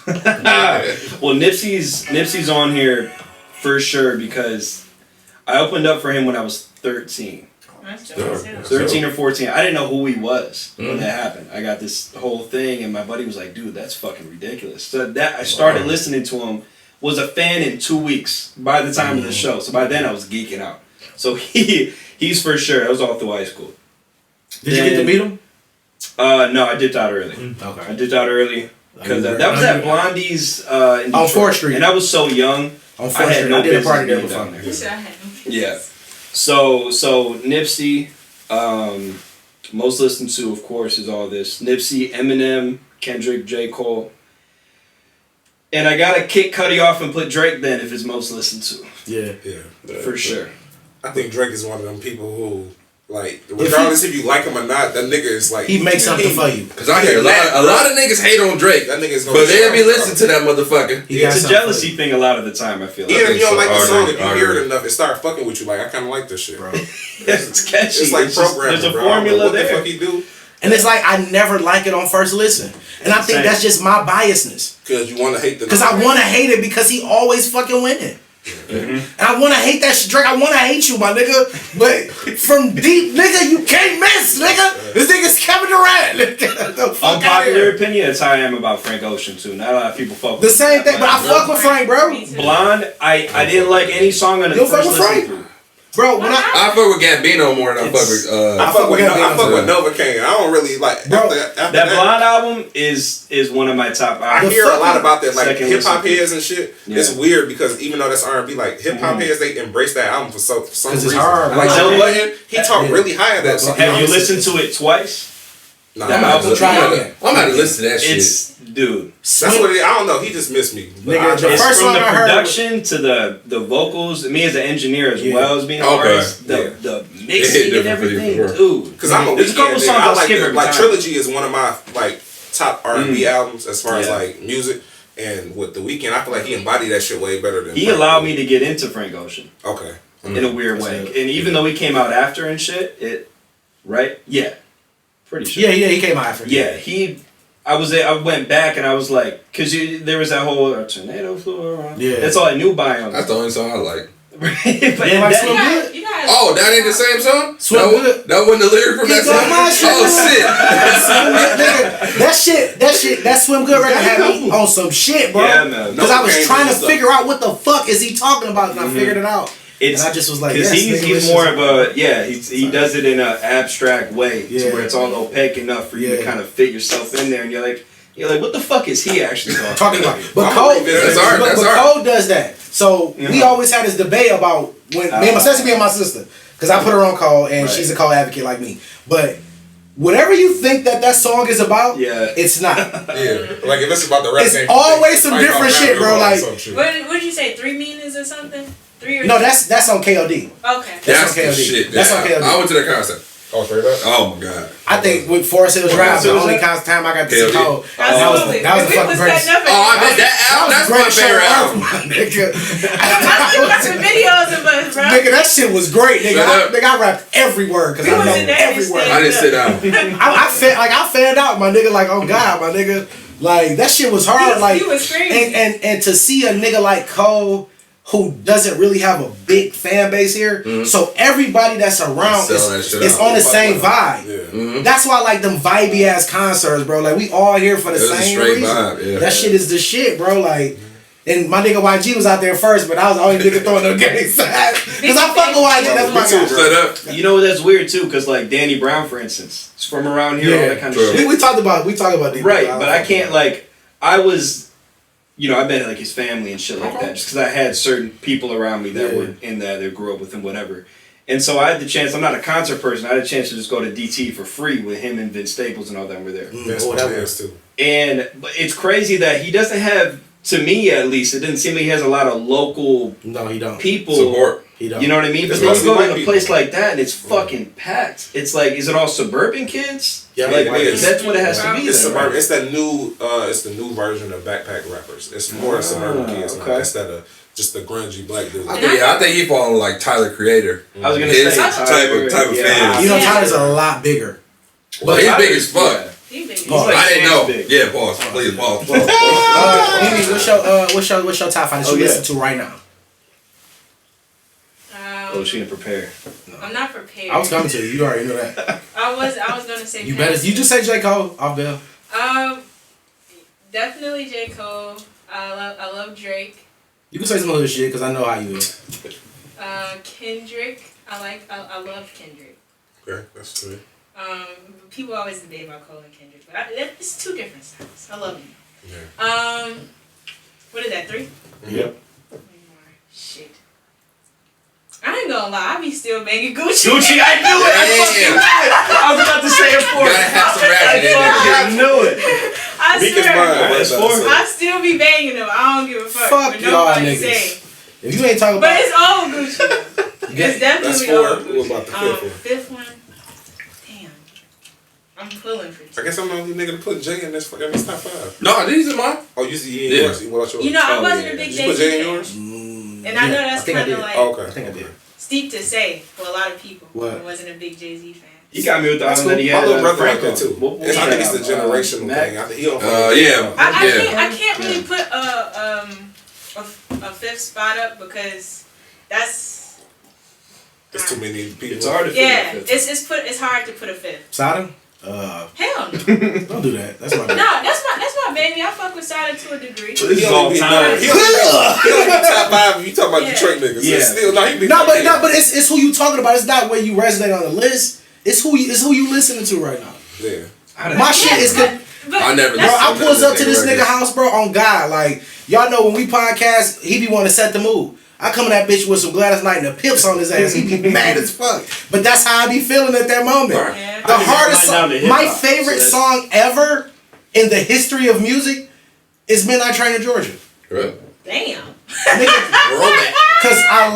Well, Nipsey's on here for sure because I opened up for him when I was 13. 13 or 14. I didn't know who he was when that happened. I got this whole thing, and my buddy was like, "Dude, that's fucking ridiculous." So that I started listening to him. Was a fan in 2 weeks by the time of the show. So by then I was geeking out. So he's for sure. That was all through high school. Did you get to meet him? No, I dipped out early. Okay. I dipped out early because that was at Blondie's in Detroit. On 4th Street, and I was so young. On 4th Street, I did a party there before. Yeah. So Nipsey, most listened to, of course, is all this. Nipsey, Eminem, Kendrick, J. Cole. And I gotta kick Cudi off and put Drake then if it's most listened to. Yeah. For sure. I think Drake is one of them people who, like, regardless if you like him or not, that nigga is like... He makes something for you. Because I hear a lot of niggas hate on Drake. That nigga's but they'll be listening to that motherfucker. It's a jealousy thing a lot of the time, I feel like. Even if you don't like the song, if you hear it enough, it start fucking with you. Like, I kind of like this shit, bro. It's catchy. It's like programming, there's a bro. formula What there. the fuck he do? And it's like, I never like it on first listen. And I think that's just my biasness. Because you want to hate the... Because I want to hate it because he always fucking winning. And I want to hate that shit, Drake. I want to hate you, my nigga. But from deep, nigga, you can't miss, nigga. This nigga's Kevin Durant. Unpopular opinion, that's how I am about Frank Ocean, too. Not a lot of people fuck with the same thing, but I fuck with Frank, bro. Blonde, I didn't like any song on the first listen through. Bro, when I fuck with Gambino more than I fuck with I fuck with Novocaine. I don't really like after that Blonde album is one of my top albums. I hear a lot about that, like hip hop heads and shit. Yeah. It's weird because even though that's R&B, like hip hop heads, they embrace that album for some reason. It's hard. Like Joe Budden, he talked really high of that song. Have you listened to it twice? Nah, I'm about to listen to that shit. Dude. That's what it is. I don't know. He just missed me. Nigga, the It's first from song the I heard production to the vocals, me as an engineer as well as being an artist, the mixing and everything, dude. Because I'm a There's a couple songs I like skip every like time. Trilogy is one of my like top R&B albums as far as like music. And with The Weeknd, I feel like he embodied that shit way better than he allowed me to get into Frank Ocean. Okay. In a weird way. And even though he came out after and shit, right? Yeah. Pretty sure. Yeah, he came out after. Yeah, I went back and I was like, because there was that whole tornado flew around. Yeah. That's all I knew by him. That's the only song I like. Swim Good? Oh, that ain't the same song? Swim Good? That wasn't the lyric from that song? Oh, shit. that Swim Good record had me on some shit, bro. Yeah, man. Because I was trying to figure out what the fuck is he talking about, and I figured it out. And I just was like, because he's more of a he does it in an abstract way to where it's all opaque enough for you to kind of fit yourself in there, and you're like, You're like, what the fuck is he actually talking about? But That's art. Cole does that. So we always had this debate about when especially me and my sister, because I put her on Cole and she's a Cole advocate like me. But whatever you think that song is about, it's not. Like if it's about the rap, it's always some different shit, bro. Like, what did you say? 3 meanings or something? 3 or no, that's on KOD. Okay. That's the shit. That's on KOD. I went to that concert. Oh, straight up? Oh my god. I think with Forest Hills Drive, the only time I got to see Cole, that was the fucking greatest. Oh, I bet that's my favorite album. Nigga. I watched the videos of us, bro. Nigga, that shit was great, nigga. I rapped every word because I know every word. I didn't sit down. I fanned out, my nigga. Like, oh god, my nigga. Like that shit was hard. Like, he was screaming. And to see a nigga like Cole, who doesn't really have a big fan base here, so everybody that's around is on the same vibe. That's why I like them vibey ass concerts, bro. Like we all here for the same reason. Vibe, that shit is the shit, bro. Like, and my nigga YG was out there first, but I was the only nigga throwing them gang signs because I fuck with YG. That's my guy. Set up. You know that's weird too, because like Danny Brown, for instance, is from around here, all that kind of shit. We talked about right, but I can't like I was. You know, I met like his family and shit like that, just because I had certain people around me that were in that grew up with him, whatever. And so I had the chance. I'm not a concert person. I had a chance to just go to DT for free with him and Vince Staples and all them were there. That was too. And it's crazy that he doesn't have, to me at least, it didn't seem like he has a lot of local people support. He don't. You know what I mean? But then you go to a place like that and it's fucking packed. It's like, is it all suburban kids? Yeah, like it is. that's what it has to be. It's then, suburban. right? It's that new. It's the new version of backpack rappers. It's more suburban kids instead of just the grungy black dude. I think he falling like Tyler Creator. I was gonna his say type of fan. You know, Tyler's a lot bigger. But he's big as fuck. He big. I didn't know. Yeah, pause. Please pause. Mimi, what's your top 5 that you listen to right now? Oh, she didn't prepare. I'm not prepared. I was coming to you. You already know that. I was gonna say. You better. You just say J.Cole. I'll bail. Definitely J.Cole. I love Drake. You can say some other shit because I know how you is. Kendrick. I love Kendrick. Okay, that's good. People always debate about Cole and Kendrick, but it's 2 different styles. I love them. Yeah. What is that? 3? Yep. 1 more. Shit. I ain't gonna lie, I be still banging Gucci. Gucci, I knew it! I fucking knew it! I was about to say it for Gotta have some ratchet in there. I knew it! I still be banging them. I don't give a fuck. Fuck y'all niggas. Say. If you ain't talking But about... it's old Gucci. It's definitely old Gucci. What about the 5th one? 5th one? Damn. I'm pulling for 2. I guess I'm the only nigga to put Jay in this top 5. No, these are mine. Oh, you see yours? What about yours? You know, I wasn't a big Did you put Jay in fan. yours? And I know that's kind of like okay. I think I did. steep to say for a lot of people. What? I wasn't a big Jay-Z fan. He got me with the album that he My had. little brother like Franco. that too. What I think it's the generational thing. I think he don't. I can't really put a 5th spot up because that's. There's too many people. It's hard to it's hard to put a 5th. Sodom? Hell no. Don't do that. That's my No, that's my baby. I fuck with Sada to a degree. This is all time. He only be top 5 if you talking about Detroit niggas. Yeah. Still, but it's who you talking about. It's not where you resonate on the list. It's who you listening to right now. Yeah. My shit is good. I never. Bro, I pulls up to this nigga house, bro, on God. Like, y'all know when we podcast, he be wanting to set the mood. I come in that bitch with some Gladys Knight and the pips on his ass. He be mad as fuck. But that's how I be feeling at that moment. Yeah. The hardest song, my favorite song ever in the history of music is Midnight Train to Georgia. Right. Damn. Because I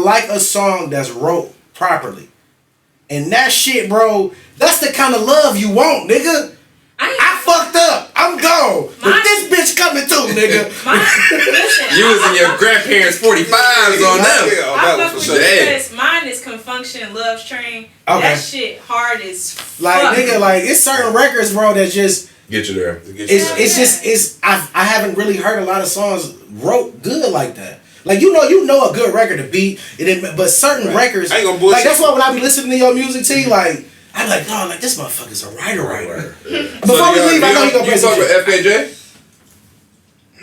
like a song that's wrote properly. And that shit, bro, that's the kind of love you want, nigga. I fucked up. I'm gone. But this bitch coming too, nigga. You was in your grandparents' 45s on them. I fuck with you because mine is Confunction Love Train. Okay. That shit hard as fuck. Like, nigga, like, it's certain records, bro, that just... Get you there. I haven't really heard a lot of songs wrote good like that. Like, you know a good record to beat, but certain records... I ain't gonna bullshit. Like, that's why when I be listening to your music, T, like... I'm like, no, like, this motherfucker's a writer. Before we leave, I know you gonna play some shit. You talk about FKJ?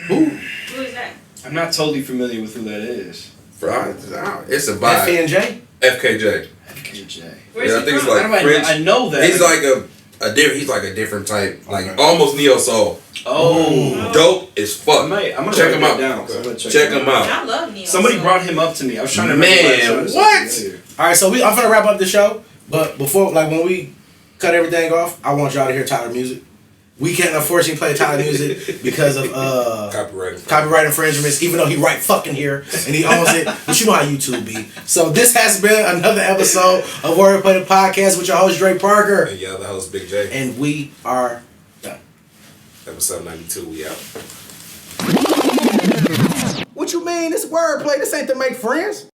Who is that? I'm not totally familiar with who that is. It's a vibe. FNJ? FKJ. FKJ. Where's I he think from? it's like French. I know that. He's like He's like a different type, like almost neo soul. Oh, Dope as fuck. I'm gonna check him out. Down. Check him out. I love Neo. Somebody brought him up to me. I was trying to Man, what? All right, so I'm gonna wrap up the show, but before, like, when we cut everything off, I want y'all to hear Tyler music. We can't unfortunately play Tyler music because of copyright infringements, even though he right fucking here and he owns it. But you know how YouTube be. So this has been another episode of Wordplay the Podcast with your host Dre Parker. And y'all the host Big Jay. And we are done. Episode 92, we out. What you mean? This Wordplay. This ain't to make friends.